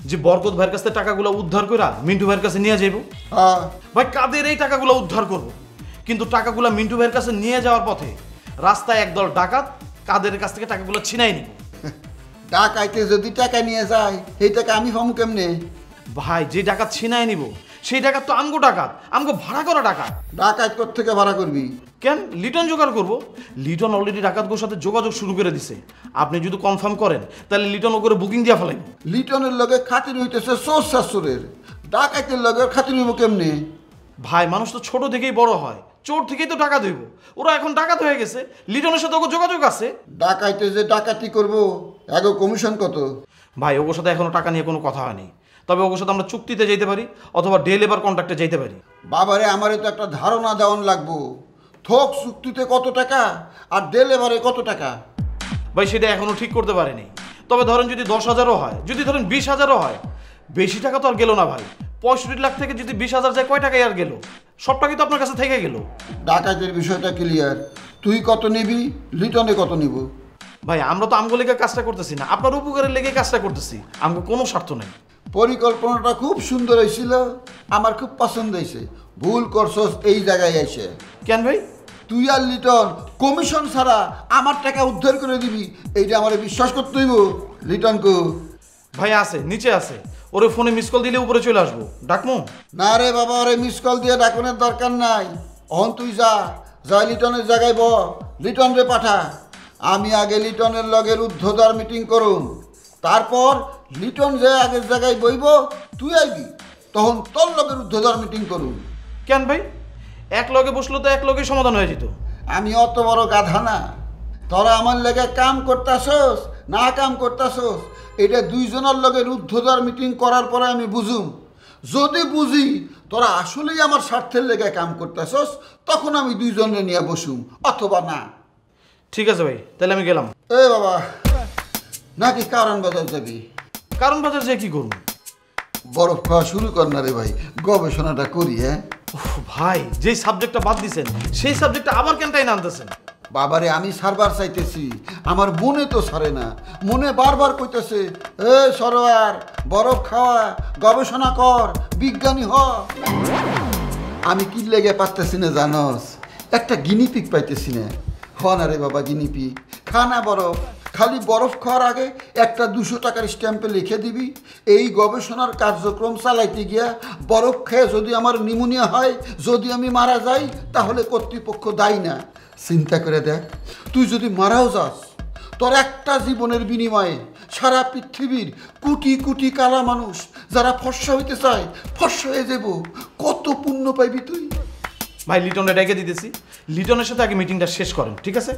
যে বরকত ভাইয়ের কাছে টাকাগুলো উদ্ধার করে মিন্টু ভাইয়ের কাছে নিয়ে যাইব। ভাই কাদের এই টাকাগুলো উদ্ধার করব, কিন্তু টাকাগুলো মিন্টু ভাইয়ের কাছে নিয়ে যাওয়ার পথে রাস্তায় একদল ডাকাত কাদের কাছ থেকে টাকাগুলো ছিনাই নিব। ডাকাইতে যদি টাকা নিয়ে যায় এই টাকা আমি পাবো কেমনে? ভাই যে ডাকাত ছিনাই নিব সেই ডাকাত তো আমগো ডাকাত, আমগো ভাড়া করা ডাকাত। ডাকাত থেকে ভাড়া করবি কেন? লিটন জোগাড় করবো। লিটন অলরেডি ডাকাতগুলোর সাথে যোগাযোগ শুরু করে দিছে। আপনি যদি কনফার্ম করেন তাহলে লিটন ওকে বুকিং দিয়া ফেলাইব। লিটনের লগে খাতির হইতেছে চোর শাশুড়ের, ডাকাতের লগে খাতির হইব কেমনে? ভাই মানুষ তো ছোট থেকেই বড় হয়, চোর থেকেই তো টাকা দেব। ওরা এখন ডাকাত হয়ে গেছে, লিটনের সাথে ওকে যোগাযোগ আছে। ডাকাইতে যে ডাকাতি করবো এগো কমিশন কত? ভাই ওর সাথে এখনো টাকা নিয়ে কোনো কথা হয়নি, তবে ওর সাথে আমরা চুক্তিতে যেতে পারি অথবা ডে লেবার কন্ট্রাক্টে যেতে পারি। বাবারে আমারে তো একটা ধারণা দেওয়ান লাগবো। থোক চুক্তিতে কত টাকা আর ডেলিভারে কত টাকা? ভাই সেটা এখনো ঠিক করতে পারিনি, তবে ধরেন যদি 10,000ও হয়, যদি ধরেন 20,000ও হয়, বেশি টাকা তো আর গেল না ভাই। 65 লাখ থেকে যদি 20,000 যায়, কয় টাকায় আর গেল? সব টাকাই তো আপনার কাছে থেকে গেল। ডাকাতের বিষয়টা ক্লিয়ার। তুই কত নিবি, লিটনে কত নিব? ভাই আমরা তো আমগো লেগে কাজটা করতেছি না, আপনার উপকারের লেগে কাজটা করতেছি, আমগো কোনো স্বার্থ নেই। পরিকল্পনাটা খুব সুন্দর হয়েছিল, আমার খুব পছন্দ হয়েছে। ভুল করছস এই জায়গায় এসে। কেন ভাই? তুই আর লিটন কমিশন ছাড়া আমার টাকা উদ্ধার করে দিবি, এইটা আমার বিশ্বাস করতে হইব। লিটন কো? ভাই আছে, নিচে আছে, ওরে ফোনে মিস কল দিলে উপরে চলে আসবো। ডাকমু? না রে বাবা, ওরে মিস কল দিয়ে ডাকনের দরকার নাই। অহন তুই যা, যা লিটনের জায়গায় ব, লিটন রে পাঠা। আমি আগে লিটনের লগের উদ্ধদার মিটিং করুন, তারপর লিটন যে আগের জায়গায় বইব, তুই আইবি, তখন তোর লগের উদ্ধদার মিটিং করুন। কেন ভাই? এক লগে বসলো তো এক লগে সমাধান হয়ে যেত। আমি অত বড় গাধা না। তোরা আমার লেগে কাম করতাছস না কাম করতাছস, এটা দুইজনের লগে রুদ্ধদার মিটিং করার পরে আমি বুঝুম। যদি বুঝি তোরা আসলেই আমার স্বার্থের লেগে কাম করতাছস, তখন আমি দুইজনে নিয়ে বসুম, অথবা না। ঠিক আছে ভাই, তাহলে আমি গেলাম। এ বাবা, নাকি কারণ বাজার যাবি? কারণ বাজার যে কি করবো? বরফ খাওয়া শুরু কর না রে ভাই, গবেষণাটা করি। হ্যাঁ ভাই, যেই সাবজেক্টটা বাদ দিছেন সেই সাবজেক্টটা আবার কেন তাই আনতেছেন? বাবারে, আমি সারবার চাইতেছি, আমার মনে তো সারে না। মনে বারবার কইতেছে, এ সরোয়ার, বরফ খাওয়া, গবেষণা কর, বিজ্ঞানী হ। আমি কি লেগে পারতেছি না জানস? একটা গিনিপিক পাইতেছি না। হ না রে বাবা, গিনিপিক খানা বরফ। খালি বরফ খাওয়ার আগে একটা 200 টাকার স্ট্যাম্পে লিখে দিবি, এই গবেষণার কার্যক্রম চালাইতে গিয়া বরফ খেয়ে যদি আমার নিউমোনিয়া হয়, যদি আমি মারা যাই, তাহলে কর্তৃপক্ষ দায়ী না। চিন্তা করে দেখ, তুই যদি মারাও যাস, তোর একটা জীবনের বিনিময়ে সারা পৃথিবীর কোটি কোটি কালা মানুষ যারা ফর্সা হইতে চায় ফর্সা হয়ে যাব। কত পুণ্য পাইবি তুই। ভাই, লিটনে ডেকে দিতেছি, লিটনের সাথে আগে মিটিংটা শেষ করেন, ঠিক আছে?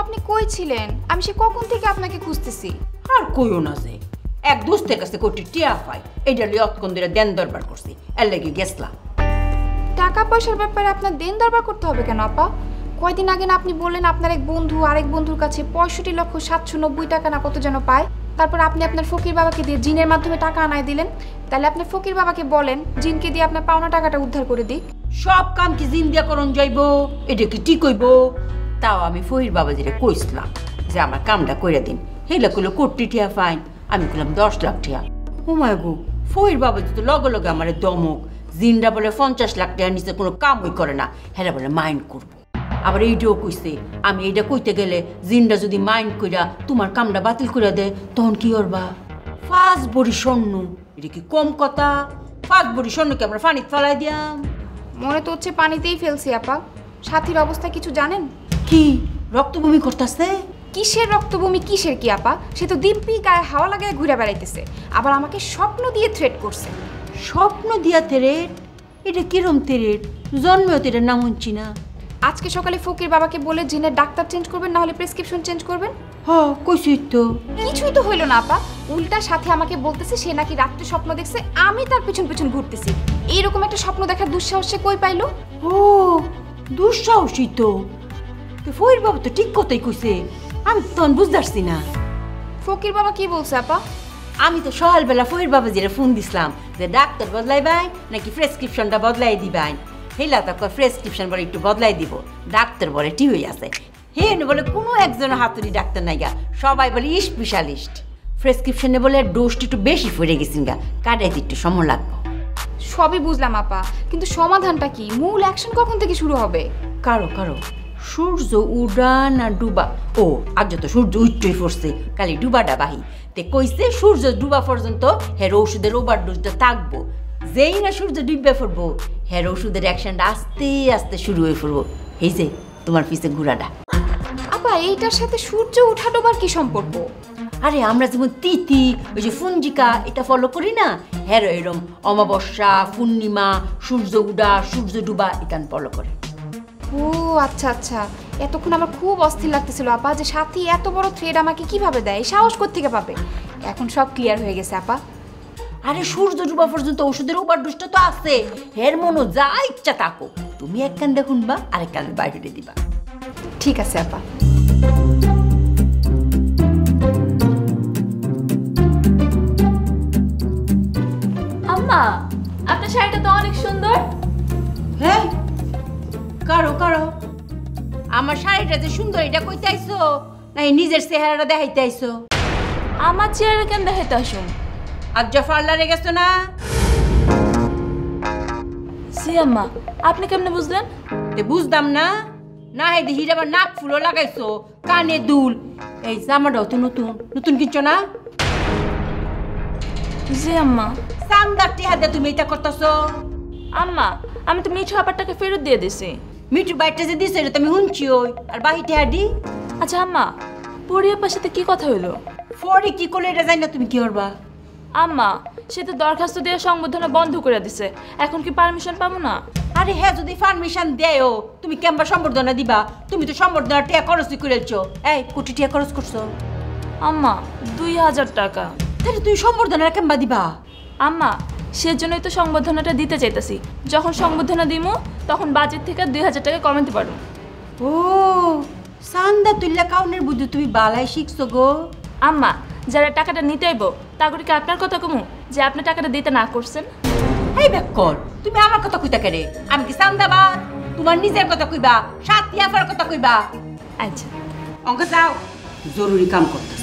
আপনি কই ছিলেন? আমি সে কখন থেকে আপনাকে খুঁজতেছি। আর কইও না যে এক দোস্তের কাছে কোটি টিয়া পাই, এইটা লিয়ে অতক্ষণ ধরে দেন দরবার করছি, এর লেগে গেছলাম। টাকা পয়সার ব্যাপারে আপনার দেন দরবার করতে হবে কেন আপা? কয়দিন আগে না আপনি বললেন আপনার এক বন্ধু আরেক বন্ধুর কাছে 65,790 টাকা না কত যেন পায়, তারপর আপনি আপনার ফকির বাবাকে দিয়ে জিনের মাধ্যমে টাকা আনায় দিলেন। তাহলে আপনার ফকির বাবাকে বলেন জিনকে দিয়ে আপনার পাওনা টাকাটা উদ্ধার করে দিক। সব কাম কি জিন দিয়া করন যাইব? এটা কি ঠিক হইব? তাও আমি ফহির বাবাজিরে কইছিলাম যে আমার কামটা কইরা দিন। হেলা কইলো কোটি টিয়া ফাইন, আমি কইলাম 10 লাখ টিয়া। হুমায় গো, ফহির বাবাজি তো লগে লগে আমার দমক, জিনরা বলে 50 লাখ টাকার নিচে কোনো কামই করে না, হেরা বলে মাইন্ড করবো। আবার এইটাও কইছে আমি এইটা কইতে গেলে জিনরা যদি মাইন্ড কইরা তোমার কামটা বাতিল করে দেয়, তখন কি করবা? 5 ভরি স্বর্ণ, এটা কি কম কথা? 5 ভরি স্বর্ণকে আমরা পানিতে ফেলাই দিয়াম। মনে তো হচ্ছে পানিতেই ফেলছি আপা। সাথীর অবস্থা কিছু জানেন? কি রক্তভূমি করতেছে? কিসের রক্তভূমি, কিসের কি আপা? সে তো দিব্যি গায়ে হাওয়া লাগায় ঘুরে বেড়াইতেছে, আবার আমাকে স্বপ্ন দিয়ে থ্রেট করছে। স্বপ্ন দিয়া তেরেট? এটা কিরম তেরেট? জন্মেও তেরের নাম শুনছি না। আজকে সকালে ফকির বাবাকে বলে জিনের ডাক্তার চেঞ্জ করবেন, না হলে প্রেসক্রিপশন চেঞ্জ করবেন। হ্যাঁ কইছিস তো। কিছুই তো হইল না আপা, উল্টা সাথে আমাকে বলতেছে সে নাকি রাত্রে স্বপ্ন দেখছে আমি তার পেছন পেছন ঘুরতেছি। এইরকম একটা স্বপ্ন দেখার দুঃসাহস সে কই পাইলো? ও দুঃসাহসী তো। ফকির বাবা তো ঠিক কথাই কইছে, আমি তো তখন বুঝতে পারছি না। ফকির বাবা কি বলছে আপা? আমি তো সকালবেলা ফকির বাবাজিরে ফোন দিছিলাম যে ডাক্তার বদলাইবাই নাকি প্রেসক্রিপশনটা বদলাই দিবাই। হেলা তো প্রেসক্রিপশন বলে একটু বদলাই দিব, ডাক্তার বলে ঠিক হয়ে আছে। হে বলে কোনো একজন হাতুড়ি ডাক্তার নাই গা, সবাই বলে স্পেশালিস্ট। প্রেসক্রিপশনে বলে ডোজটা একটু বেশি পড়ে গেছেন গা, কাটাইতে একটু সময় লাগবে। সবই বুঝলাম আপা, কিন্তু সমাধানটা কি? মূল অ্যাকশন কখন থেকে শুরু হবে? কারো সূর্য উড়া না ডুবা? ও আজ তো সূর্য উঠতেই পড়ছে, খালি ডুবাটা বাহি। তে কইছে সূর্য ডুবা পর্যন্ত হের ওষুধের ওভার ডোজটা থাকবো। যেই না সূর্য ডুববে পড়বো, হের ওষুধের অ্যাকশনটা আস্তে আস্তে শুরু হয়ে পড়বো। এই যে তোমার পিছে ঘোরাটা। আপা এইটার সাথে সূর্য উঠা ডোবার কি সম্পর্ক? আরে আমরা যেমন তিথি, ওই যে ফুঞ্জিকা, এটা ফলো করি না, হ্যাঁ এরম অমাবস্যা, পূর্ণিমা, সূর্য উডা, সূর্য ডুবা এখান ফলো করে। ও আচ্ছা আচ্ছা, এতক্ষণ আমার খুব অস্থির লাগতেছিল আপা যে সাথী এত বড় থ্রেড আমাকে কিভাবে দেয়, সাহস কোত্থেকে পাবে। এখন সব ক্লিয়ার হয়ে গেছে আপা। আরে সূর্য ডুবা পর্যন্ত ওষুধের ওভারডোজটা তো আছে, হের মনো যা ইচ্ছা তাকো, তুমি এক কান দেখুন বা আরেক কানের বাইরে দিবা। ঠিক আছে আপা। আম্মা, আপনার শাড়িটা তো অনেক সুন্দর। হ্যাঁ কারো কারো আমার শাড়িটা যে সুন্দর এটা কইতে আইছো নাই নিজের চেহারাটা দেখাইতে আইছো? আমার চেহারা কেন দেখাইতে আসুন? আজ পার্লারে গেছো না? সি আম্মা, আপনি কেমনে বুঝলেন? তে বুঝতাম না, না হে দেখি আবার নাক ফুলও লাগাইছো, কানে দুল, এই জামাটাও তো নতুন নতুন কিনছো না? জি আম্মা। সান্দার টিহাতে তুমি এটা করতেছো? আম্মা, আমি তো মিঠু আপারটাকে ফেরত দিয়ে দিছি। মিঠু বাইকটা যে দিছে এটা তুমি শুনছি ওই আর বাহি টিহাডি। আচ্ছা আম্মা, পরিয়াপার সাথে কি কথা হইলো? ফরি কি করলে এটা জানি না, তুমি কি করবা? আম্মা, সে তো দরখাস্ত দিয়ে সংবর্ধনা বন্ধ করে দিছে, এখন কি পারমিশন পাবো না? আরে হ্যাঁ, যদি পারমিশন দেও তুমি কেমবা সম্বর্ধনা দিবা? তুমি তো সম্বর্ধনা টিয়া খরচ করেছো। এই কোটি টিয়া খরচ করছো? আম্মা 2000 টাকা। তাহলে তুই সম্বর্ধনা কেমবা দিবা? আম্মা, সেজন্যই তো সংবর্ধনাটা দিতে চাইতেছি। যখন সংবর্ধনা দিমু তখন বাজেট থেকে 2000 টাকা কমাতে পারবো। ও সান্দা তুল্লা কাউনের বুদ্ধি তুমি বালাই শিখছো গো। আম্মা, যারা টাকাটা নিতে আইব তাগরে কি আপনার কথা কমু যে আপনি টাকাটা দিতে না করছেন? এই বেকল, তুমি আমার কথা কইতা কেরে? আমি কি সান্দাবাদ? তোমার নিজের কথা কইবা, সাথী আফার কথা কইবা? আচ্ছা অঙ্ক যাও, জরুরি কাম করতেছ।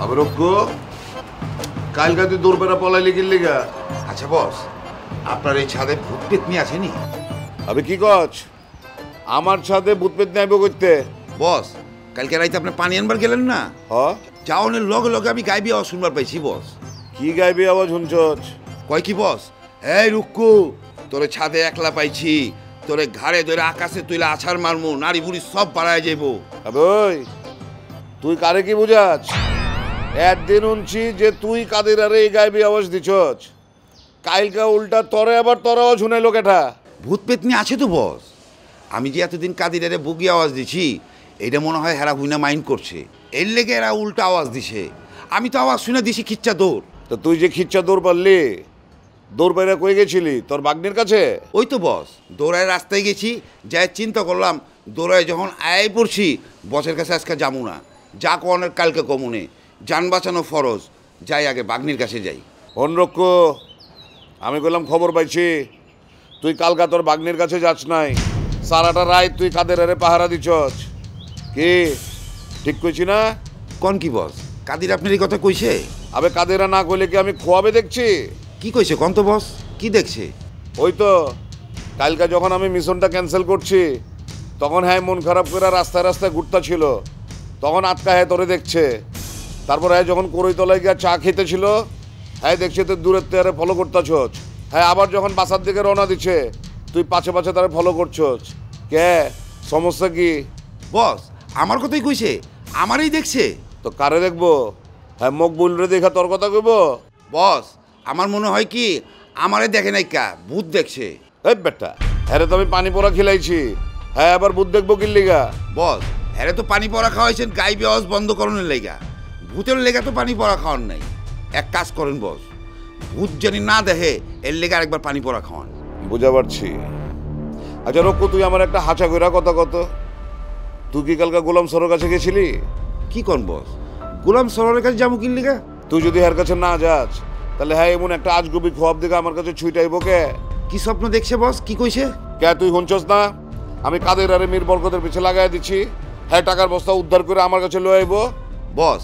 আবার কালকা তুই দৌড় পলাইলি কিনলি গা? আচ্ছা বস, আপনার এই ছাদে ভূত পেতনি আছে নি? আবে কি কচ? আমার ছাদে ভূত পেতনি আইব করতে? বস, কালকে রাইতে আপনি পানি আনবার গেলেন না? হ, যাওনের লগে লগে আমি গাইবি আওয়াজ শুনবার পাইছি বস। কি গাইবি আওয়াজ শুনছস? কয় কি বস, এই রুক্কু, তোরে ছাদে একলা পাইছি, তোরে ঘাড়ে ধরে আকাশে তুইলা আছাড় মারমু, নারী বুড়ি সব বাড়ায় যাইব। আবে ওই, তুই কারে কি বুঝাছ? একদিন শুনছি যে তুই কাদের আরে এই গাইবি আওয়াজ দিছস, কালকা উল্টা তরে আবার তোর আওয়াজ শুনাইলো কেটা? ভূত পেতনি আছে তো বস। আমি যে এতদিন কাদিরারে বুগি আওয়াজ দিছি, এইটা মনে হয় হেরা হুইনা মাইন্ড করছে, এর লেগে এরা উল্টা আওয়াজ দিছে। আমি তো আওয়াজ শুনে দিছি খিচ্চা দৌড়। তো তুই যে খিচ্চা দৌড় পারলি, দৌড় পাইরা কই গেছিলি? তোর বাগনির কাছে? ওই তো বস, দৌড়ায় রাস্তায় গেছি, যাই চিন্তা করলাম দৌড়ায় যখন আয় পড়ছি, বসের কাছে আজকে যাবো না, যা কনের কালকে কমনে, যান বাঁচানো ফরজ, যাই আগে বাগনির কাছে যাই। অনুরক্ষ, আমি কইলাম খবর পাইছি তুই কালকা তোর বাগনির কাছে যাস নাই, সারাটা রাত তুই কাদের আরে পাহারা দিছস। কি ঠিক কইছি না? কোন কি বস, কাদির আপনার এই কথা কইছে? আবে কাদেরা না কইলে কি আমি খোয়াবে দেখছি? কি কইছে কোন তো বস, কি দেখছে? ওই তো কালকা যখন আমি মিশনটা ক্যান্সেল করছি, তখন হ্যাঁ মন খারাপ করে রাস্তায় রাস্তায় ঘুরতা ছিল, তখন আটকা হ্যাঁ তোরে দেখছে। তারপর হ্যাঁ যখন করইতলায় গিয়া চা খেতেছিল, হ্যাঁ দেখছে তুই দূরের তেয়ারে ফলো করতেছস। হ্যাঁ আবার যখন বাসার দিকে রওনা দিচ্ছে, তুই পাছে পাছে তারে ফলো করছস। কে সমস্যা কি? বস আমার কথাই কইছে, আমারই দেখছে। তো কারে দেখবো? হ্যাঁ মকবুলরে দেখা তোর কথা কইব? বস আমার মনে হয় কি আমারে দেখে নাই কা, ভূত দেখছে। এই বেটা, হ্যাঁ তো আমি পানি পোড়া খিলাইছি, হ্যাঁ আবার ভূত দেখবো কি লিগা? বস হ্যাঁ তো পানি পড়া খাওয়াইছেন গাইবি আওয়াজ বন্ধ করানোর লেগা, ভূতের লেগা তো পানি পড়া খাওয়ান নাই। এক কাজ করেন বস, ভূত জানি না দেখে এর লেগে আরেকবার পানি পড়া খাওয়ান। বুঝা পারছি। আচ্ছা রক্ষ, তুই আমার একটা হাঁচা কইরা কথা কত, তুই কি কালকা গোলাম সরের কাছে গেছিলি? কি কোন বস, গোলাম সরের কাছে যাবো কি লেগা? তুই যদি এর কাছে না যাস, তাহলে হ্যাঁ এমন একটা আজগুবি খোয়াব দিকে আমার কাছে ছুইটাইব কে? কি স্বপ্ন দেখছে বস, কি কইছে? কে তুই শুনছস না? আমি কাদের আরে মীর বরকতের পিছে লাগাই দিচ্ছি, হ্যাঁ টাকার বস্তা উদ্ধার করে আমার কাছে লয়ে আইব। বস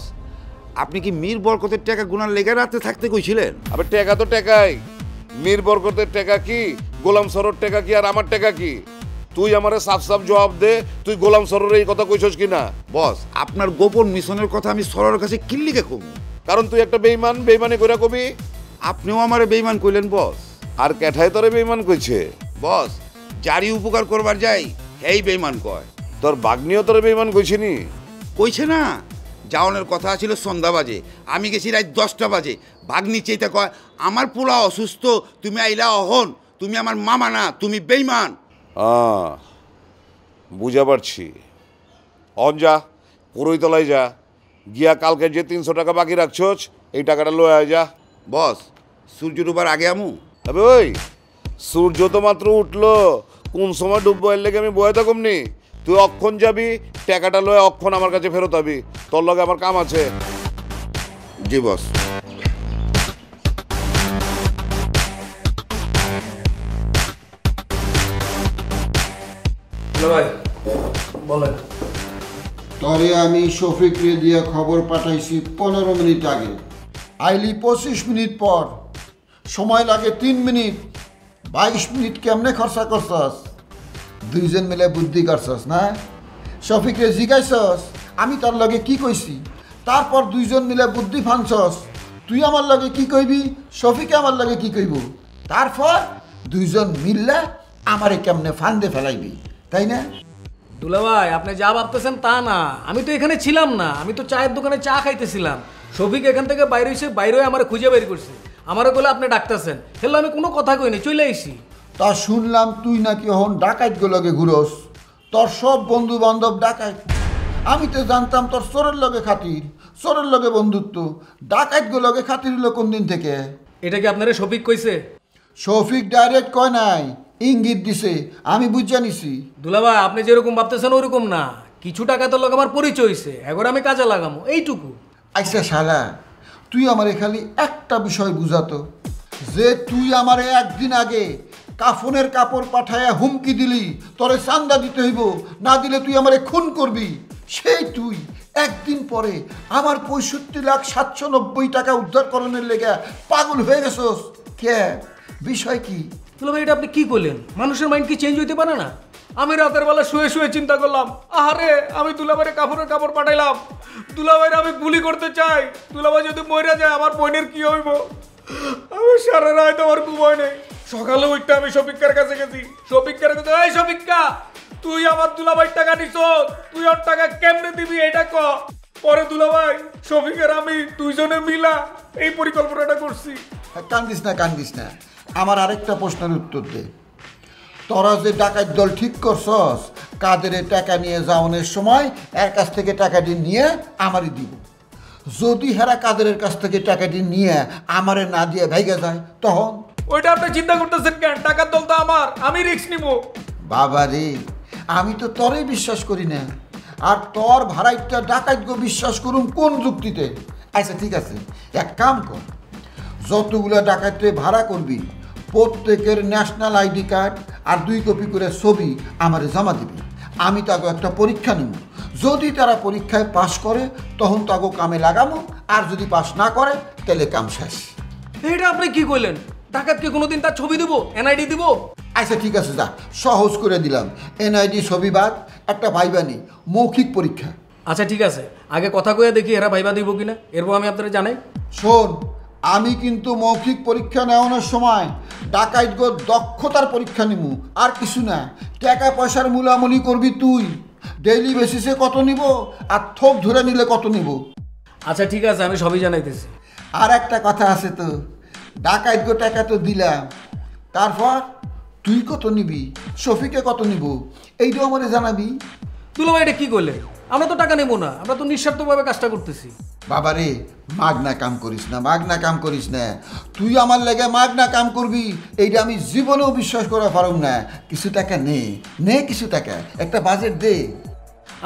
আপনি কি মীর বরকতের টাকা গুনার লেগে রাতে থাকতে কইছিলেন? আবে টাকা তো টাকাই, মীর বরকতের টাকা কি, গোলাম সরোর টাকা কি, আর আমার টাকা কি? তুই আমারে সাফ সাফ জবাব দে, তুই গোলাম সরোর এই কথা কইছস কিনা? বস আপনার গোপন মিশনের কথা আমি সরোর কাছে কিল্লিকে কব, কারণ তুই একটা বেঈমান, বেঈমানি কইরা কবি। আপনিও আমারে বেঈমান কইলেন বস। আর ক্যাঠায় তোরে বেঈমান কইছে? বস যারই উপকার করবার যাই এই বেঈমান কয়। তোর বাগনিও তোরে বেঈমান কইছিনি? কইছে না, যাওনের কথা ছিল সন্ধ্যা বাজে, আমি গেছি রাত 10টা বাজে। ভাগ্নি চেইতে কয় আমার পোলা অসুস্থ, তুমি আইলা অহন, তুমি আমার মামা না, তুমি বেঈমান। বুঝা পারছি। অন যা, পুরোহিতলায় যা, গিয়া কালকে যে 300 টাকা বাকি রাখছোস এই টাকাটা লয়ে আয় যা। বস সূর্য ডুবার আগে আমু? তবে ওই সূর্য তো মাত্র উঠলো, কোন সময় ডুববো এর লেগে আমি বয়ে থাকুমনি। তুই অক্ষণ যাবি, টাকাটা লয়ে অক্ষণ আমার কাছে ফেরত আবি, তোর লগে আমার কাম আছে। জি বস। ভাই বলেন। তরে আমি শফিকরে দিয়ে খবর পাঠাইছি 15 মিনিট আগে, আইলি 25 মিনিট পর, সময় লাগে 3 মিনিট। 22 মিনিট কেমনে খরচা করছস? দুইজন মিলে বুদ্ধি করছস না? শফিকরে জিগাইছস আমি তার লগে কি কইছি, তারপর দুইজন মিলে বুদ্ধি ফানছস। তুই আমার লগে কি কইবি, শফিকে আমার লগে কি কইব, তারপর দুইজন মিললে আমারে কেমনে ফান্দে ফেলাইবি, তাই না? দুলাভাই আপনি যা ভাবতেছেন তা না, আমি তো এখানে ছিলাম না, আমি তো চায়ের দোকানে চা খাইতেছিলাম। শফিক এখান থেকে বাইরে এসে বাইরে আমার খুঁজে বের করছে, আমারও বলে আপনি ডাকতেছেন, হেলো আমি কোনো কথা কইনি, চলে আইসি। তা শুনলাম তুই নাকি হন ডাকাইত গুলোকে ঘুরোস, তোর সব বন্ধু বান্ধব ডাকাইত। আমি তো জানতাম তোর চোরের লগে খাতির, চোরের লগে বন্ধুত্ব, ডাকাইত গুলোকে খাতির হলো কোন দিন থেকে? এটা কি আপনারা শফিক কইছে? শফিক ডাইরেক্ট কয় নাই, ইঙ্গিত দিছে, আমি বুঝে নিছি। দুলাভাই আপনি যেরকম ভাবতেছেন ওরকম না, কিছু টাকা তো লোক আমার পরিচয় হয়েছে, এখন আমি কাজে লাগামো এইটুকু। আচ্ছা শালা, তুই আমারে খালি একটা বিষয় বুঝাতো, যে তুই আমারে একদিন আগে কাফনের কাপড় পাঠায়া হুমকি দিলি তোরে চান্দা দিতে হইব, না দিলে তুই আমারে খুন করবি। সেই তুই একদিন পরে আমার 65,790,000 টাকা উদ্ধারকরণের লেগে পাগল হয়ে গেছস। কে বিষয় কি? দুলাভাই এটা আপনি কি করলেন? মানুষের মাইন্ড কি চেঞ্জ হইতে পারে না? আমি রাতের বেলা শুয়ে শুয়ে চিন্তা করলাম, আরে আমি দুলাভাইয়ের কাপড়ের কাপড় পাঠাইলাম, দুলাভাইয়ের আমি গুলি করতে চাই, দুলাভাই যদি মরে যায় আমার বোনের কি হইব? আমি সারা রাত আমার ঘুমাই নেই। সকালে উঠতে আমি শফিকার কাছে গেছি, শফিকার কাছে, এই শফিকা তুই আমার দুলাভাইয়ের টাকা নিছ, তুই ওর টাকা কেমনে দিবি এটা ক। পরে দুলাভাই শফিকের আমি দুইজনে মিলা এই পরিকল্পনাটা করছি। কান্দিস না কান্দিস না, আমার আরেকটা প্রশ্নের উত্তর দে। তোরা যে ডাকাত দল ঠিক করছস, কাদের টাকা নিয়ে যাওয়ানোর সময় এর কাছ থেকে টাকাটি নিয়ে আমারই দিব। যদি হেরা কাদের কাছ থেকে টাকাটি নিয়ে আমারে না দিয়ে ভেগে যায় তখন? ওইটা আপনি চিন্তা করতেছেন কেন? টাকার দল তো আমার, আমি রিস্ক নিব। বাবা রে, আমি তো তোরই বিশ্বাস করি না, আর তোর ভাড়াইটা ডাকাতকে বিশ্বাস করুম কোন যুক্তিতে? আচ্ছা ঠিক আছে, এক কাম কর, যতগুলো ডাকাতে ভাড়া করবি প্রত্যেকের ন্যাশনাল আইডি কার্ড আর 2 কপি করে ছবি আমারে জমা দিবি। আমি তাকে একটা পরীক্ষা নিব, যদি তারা পরীক্ষায় পাশ করে তখন তাকে কামে লাগাবো, আর যদি পাশ না করে তাহলে কাম শেষ। এটা আপনি কি কইলেন? ডাকাতকে কোনোদিন তার ছবি দিব, এনআইডি দিব? আচ্ছা ঠিক আছে, যা সহজ করে দিলাম, এনআইডি ছবি বাদ, একটা ভাইবানি মৌখিক পরীক্ষা। আচ্ছা ঠিক আছে, আগে কথা কইয়া দেখি এরা ভাইবা দিব কিনা, এরপর আমি আপনারা জানাই। শোন, আমি কিন্তু মৌখিক পরীক্ষা নেওয়ানোর সময় ডাকাইত দক্ষতার পরীক্ষা নিব, আর কিছু না। টাকা পয়সার মূলামূলি করবি তুই, ডেইলি বেসিসে কত নিব আর থোক ধরে নিলে কত নিব। আচ্ছা ঠিক আছে, আমি সবই জানাইতেছি। আর একটা কথা আছে তো, ডাকাইত টাকা তো দিলাম, তারপর তুই কত নিবি, শফিকে কত নিব, এইটাও আমারে জানাবি। দুলাভাই এটা কি করলে? আমরা তো টাকা নেবো না, আমরা তো নিঃস্বার্থভাবে কাজটা করতেছি। বাবারে, মাগনা কাম করিস না, মাগনা কাম করিস না। তুই আমার লেগে মাগনা কাম করবি এইটা আমি জীবনেও বিশ্বাস করা পারব না। কিছু টাকা নে, নে কিছু টাকা, একটা বাজেট দে।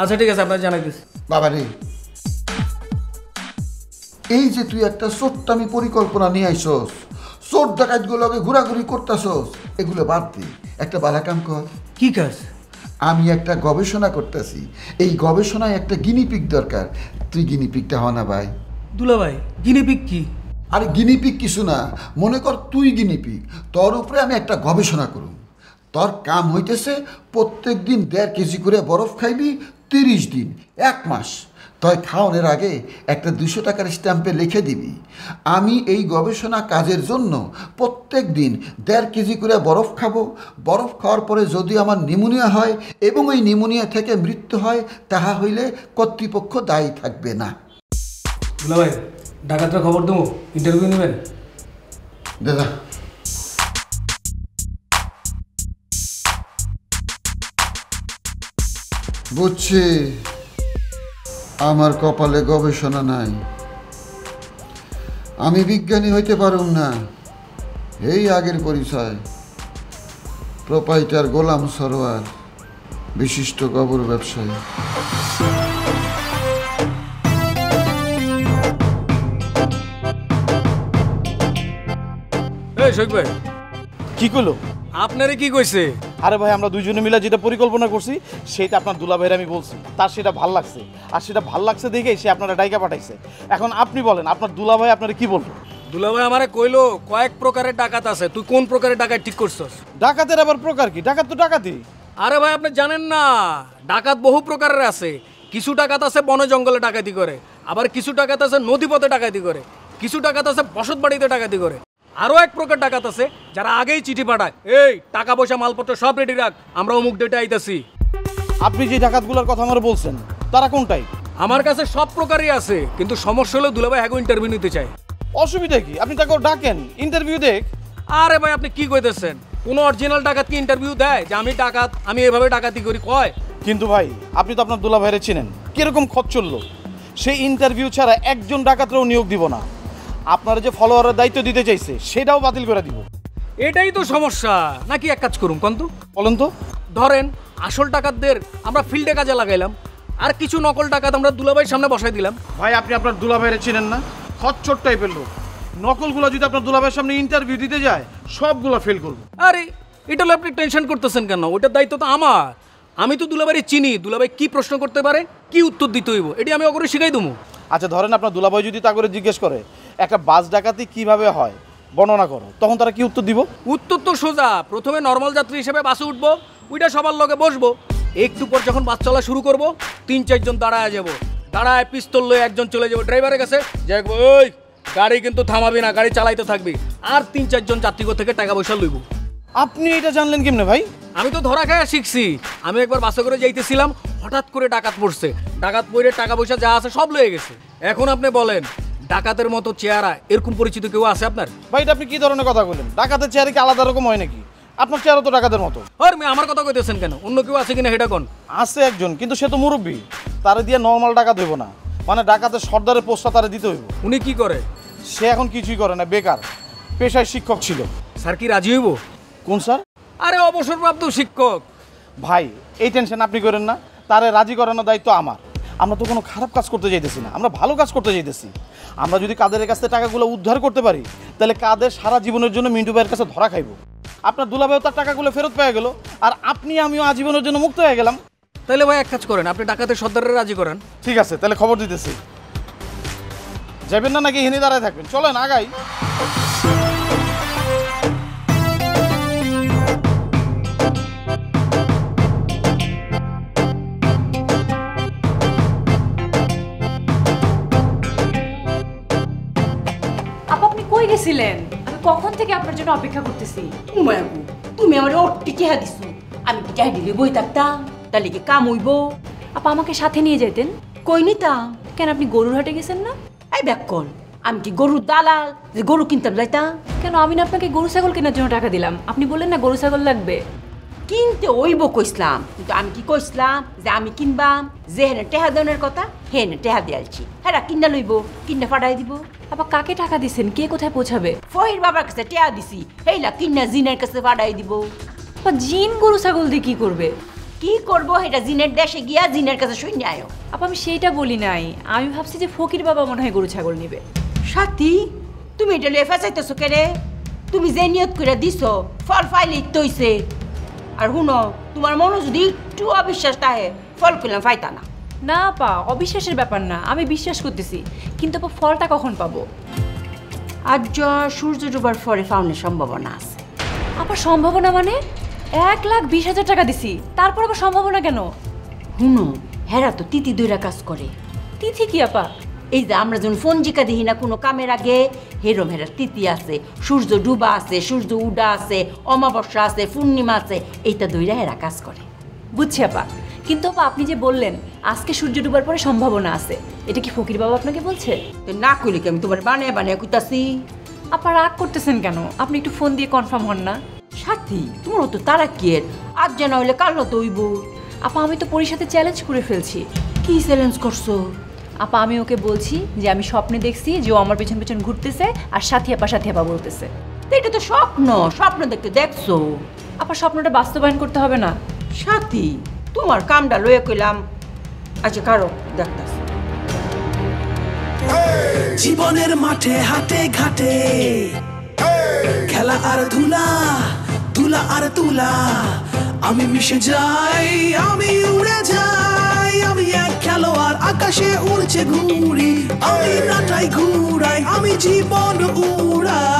আচ্ছা ঠিক আছে, আপনার জানাইতেছি। বাবারে, এই যে তুই একটা চোট্টামি পরিকল্পনা নিয়ে আইসস, চোর ডাকাতগুলোকে ঘোরাঘুরি করতেছস, এগুলো বাদ দে, একটা বালা কাম কর। কি কাজ? আমি একটা গবেষণা করতেছি, এই গবেষণায় একটা গিনিপিক দরকার, তুই গিনিপিকটা হ না ভাই। দুলাভাই গিনিপিক কি? আরে গিনিপিক কিছু না, মনে কর তুই গিনিপিক, তোর উপরে আমি একটা গবেষণা করুম। তোর কাম হইতেছে প্রত্যেক দিন 1.5 কেজি করে বরফ খাইবি 30 দিন, 1 মাস। তুই খাওয়ানোর আগে একটা 200 টাকার স্ট্যাম্পে লিখে দিবি, আমি এই গবেষণা কাজের জন্য প্রত্যেক দিন 1.5 কেজি করে বরফ খাবো। বরফ খাওয়ার পরে যদি আমার নিউমোনিয়া হয় এবং এই নিউমোনিয়া থেকে মৃত্যু হয়, তাহা হইলে কর্তৃপক্ষ দায়ী থাকবে না। দুলাভাই ডাকাতরা খবর দেবো, ইন্টারভিউ নেবেন? দাদা বুঝছি, আমার কপালে গবেষণা নাই, আমি বিজ্ঞানী হইতে পারুম না। এই আগের পরিচয়, প্রোপাইটার গোলাম সরোয়ার, বিশিষ্ট কবর ব্যবসায়ী। এই শৈক ভাই, কি করলো? আপনারে কি কইছে? আরে ভাই, আমরা দুইজনে মিলে যেটা পরিকল্পনা করছি সেটা আপনার দুলাভাইয়ের আমি বলছি, তার সেটা ভাল লাগছে, আর সেটা ভাল লাগছে দেখে সে আপনারা ডাইকা পাঠাইছে। এখন আপনি বলেন, আপনার দুলাভাই আপনারা কি বলবো? দুলাভাই আমারে কইলো কয়েক প্রকারের ডাকাত আছে, তুই কোন প্রকারের ডাকাত ঠিক করছস? ডাকাতের আবার প্রকার কি? ডাকাত তো ডাকাতি। আরে ভাই, আপনি জানেন না, ডাকাত বহু প্রকারের আছে। কিছু ডাকাত আছে বনে জঙ্গলে ডাকাতি করে, আবার কিছু ডাকাত আছে নদীপথে ডাকাতি করে, কিছু ডাকাত আছে বসত বাড়িতে ডাকাতি করে। আরো এক প্রকার ডাকাত আছে যারা আগেই চিঠি পাঠায়, এই টাকা পয়সা মালপত্র সব রেডি রাখ, আমরা অমুক ডেটে আইতাছি। আপনি যে ডাকাতগুলোর কথা আমার বলছেন তারা কোনটাই? আমার কাছে সব প্রকারই আছে, কিন্তু সমস্যা হলো দুলাভাই হ্যাগো ইন্টারভিউ নিতে চায়। অসুবিধা কি? আপনি তাকে ডাকেন, ইন্টারভিউ দেখ। আরে ভাই, আপনি কি কইতেছেন? কোন অরিজিনাল ডাকাত কি ইন্টারভিউ দেয় যে আমি ডাকাত, আমি এভাবে ডাকাতি করি কয়? কিন্তু ভাই, আপনি তো আপনার দুলাভাইরে চিনেন, কিরকম খত চললো। সেই ইন্টারভিউ ছাড়া একজন ডাকাতরাও নিয়োগ দিব না। আপনারা যে ফলোয়ারের দায়িত্ব দিতে চাইছে সেটাও বাতিল করে দিব। এটাই তো সমস্যা নাকি? এক কাজ করুন কন্ত, বলেন তো। ধরেন আসল ডাকাতদের আমরা ফিল্ডে কাজে লাগাইলাম, আর কিছু নকল ডাকাত আমরা দুলাভাইয়ের সামনে বসাই দিলাম। ভাই, আপনি আপনার দুলাভাইরে চিনেন না, খচ্চর টাইপের লোক। নকলগুলো যদি আপনার দুলাভাইয়ের সামনে ইন্টারভিউ দিতে যায় সবগুলো ফেল করবো। আরে এটা হলো, আপনি টেনশন করতেছেন কেন? ওইটার দায়িত্ব তো আমার। আমি তো দুলাভাইয়ের চিনি, দুলাভাই কি প্রশ্ন করতে পারে, কি উত্তর দিতে হইব, এটি আমি অগরে শিখাই দেবো। আচ্ছা ধরেন আপনার দুলাভাই যদি তা করে জিজ্ঞেস করে একটা বাস ডাকাতি কিভাবে হয় বর্ণনা করো, তখন তারা কি উত্তর দিব? উত্তর তো সোজা, প্রথমে নর্মাল যাত্রী হিসেবে বাসে উঠবো, ওইটা সবার লগে বসবো, একটু পর যখন বাস চলা শুরু করবো 3-4 জন দাঁড়ায় যাবো, দাঁড়ায় পিস্তল লয়ে একজন চলে যাবো ড্রাইভারের কাছে, যে ওই গাড়ি কিন্তু থামাবি না, গাড়ি চালাইতে থাকবি, আর 3-4 জন যাত্রীগো থেকে টাকা পয়সা লইব। আপনি এটা জানলেন কেমনে ভাই? আমি তো ধরা খায়া শিখছি। আমি একবার বাসে করে যাইতেছিলাম, হঠাৎ করে ডাকাত পড়ছে, ডাকাত পড়ে টাকা পয়সা যা আছে সব লয়ে গেছে। এখন আপনি বলেন, ডাকাতের মতো চেহারা এরকম পরিচিত কেউ আছে আপনার? ভাই, এটা আপনি কি ধরনের কথা বলেন? ডাকাতের চেহারা কি আলাদা রকম হয় নাকি? আপনার চেহারা তো ডাকাতের মতো। আর আমার কথা কইতেছেন কেন? অন্য কেউ আছে কিনা সেটা কোন? আছে একজন, কিন্তু সে তো মুরব্বী, তারে দিয়ে নর্মাল ডাকাত হইব না, মানে ডাকাতের সর্দারের পোস্টটা তারে দিতে হইব। উনি কি করে? সে এখন কিছুই করে না, বেকার, পেশায় শিক্ষক ছিল। স্যার কি রাজি হইব? কোন স্যার? আরে অবসরপ্রাপ্ত শিক্ষক। ভাই, এই টেনশন আপনি করেন না, তারে রাজি করানোর দায়িত্ব আমার। আমরা তো কোনো খারাপ কাজ করতে যাইতেছি না, আমরা ভালো কাজ করতে যাইতেছি। আমরা যদি কাদের কাছ থেকে টাকাগুলো উদ্ধার করতে পারি, তাহলে কাদের সারা জীবনের জন্য মিন্টু ভাইয়ের কাছে ধরা খাইব। আপনার দুলাভাইও তার টাকাগুলো ফেরত পেয়ে গেল, আর আপনি আমিও আজীবনের জন্য মুক্ত হয়ে গেলাম। তাহলে ভাই এক কাজ করেন, আপনি ডাকাতের সর্দারের রাজি করেন। ঠিক আছে, তাহলে খবর দিতেছি। যাবেন না নাকি হেনে দাঁড়ায় থাকবেন? চলেন আগাই। কই গেছিলেন? আমি কখন থেকে আপনার জন্য অপেক্ষা করতেছি। উমায়াবু, তুমি আমার অট্টি টেহা দিছো, আমি কি টেহা দিলে বই থাকতাম? তাহলে কি কাম হইব? আপা আমাকে সাথে নিয়ে যেতেন। কই নিতাম? কেন, আপনি গরুর হাটে গেছেন না? এই ব্যাকল, আমি কি গরুর দালাল যে গরু কিনতাম যাইতাম? কেন, আমি না আপনাকে গরু ছাগল কেনার জন্য টাকা দিলাম, আপনি বললেন না গরু ছাগল লাগবে। কিনতে ওইব কইসলাম, কিন্তু আমি কি কইসলাম যে আমি কিনবাম? যে হেনে টেহা দেওয়ার কথা হেনে টেহা দিয়ালছি, হ্যাঁ কিনা লইব, কিনা ফাটাই দিব। আপা কাকে টাকা দিছেন? কে কোথায় পৌঁছাবে? ফহির বাবার কাছে টেহা দিছি, হেইলা কিনা জিনের কাছে ফাটাই দিব। আপা জিন গরু ছাগল দিয়ে কি করবে? কি করবো এটা জিনের দেশে গিয়া জিনের কাছে শুনে আয়ো। আপা আমি সেইটা বলি নাই, আমি ভাবছি যে ফকির বাবা মনে হয় গরু ছাগল নিবে। সাথী, তুমি এটা লিয়ে ফেসাইতেছো কেরে? তুমি যে নিয়ত করে দিছো ফল ফাইলে তৈছে। আর শুনো, তোমার মনে যদি একটু অবিশ্বাস থাকে, ফল করলাম ফাইতা না। না আপা, অবিশ্বাসের ব্যাপার না, আমি বিশ্বাস করতেছি, কিন্তু আপা ফলটা কখন পাবো? আজ সূর্য ডোবার পরে পাওয়ার সম্ভাবনা আছে। আপা সম্ভাবনা মানে? 1,20,000 টাকা দিছি, তারপর আবার সম্ভাবনা কেন? শুনো, হেরা তো তিথি দইরা কাজ করে। তিথি কি আপা? এই যে আমরা যখন ফোনজিকা দেখি না কোনো কামের আগে, হেরম হেরার তিথি আছে, সূর্য ডুবা আছে, সূর্য উডা আছে, অমাবস্যা আছে, পূর্ণিমা আছে, এইটা দইরা হেরা কাজ করে। বুঝছি আপা, কিন্তু আপা আপনি যে বললেন আজকে সূর্য ডুবার পরে সম্ভাবনা আছে, এটা কি ফকির বাবা আপনাকে বলছে? তো না কইলে কি আমি তোমার বানিয়ে বানিয়ে কইতাছি? আপা রাগ করতেছেন কেন? আপনি একটু ফোন দিয়ে কনফার্ম হন না। সাথী, তোমার তো তারা কি এর, আজ জানা হইলে কাল হতো হইব। আপা আমি তো পরীর সাথে চ্যালেঞ্জ করে ফেলছি। কি চ্যালেঞ্জ করছো? আপা আমি ওকে বলছি যে আমি স্বপ্নে দেখছি যে ও আমার পেছন পেছন ঘুরতেছে আর সাথী আপা বলতেছে। তো এটা তো স্বপ্ন, স্বপ্ন দেখতে দেখছো। আপা স্বপ্নটা বাস্তবায়ন করতে হবে না? সাথী তোমার কামটা লয়ে কইলাম। আচ্ছা কারো দেখতাছি। জীবনের মাঠে হাটে ঘাটে খেলা আর ধুলা, ধুলা আর তুলা, আমি মিশে যাই, আমি উড়ে যাই, আমি এক খেলোয়াড় আকাশে উড়ছে ঘুড়ি, আমি নাটাই ঘুরাই, আমি জীবন উড়াই।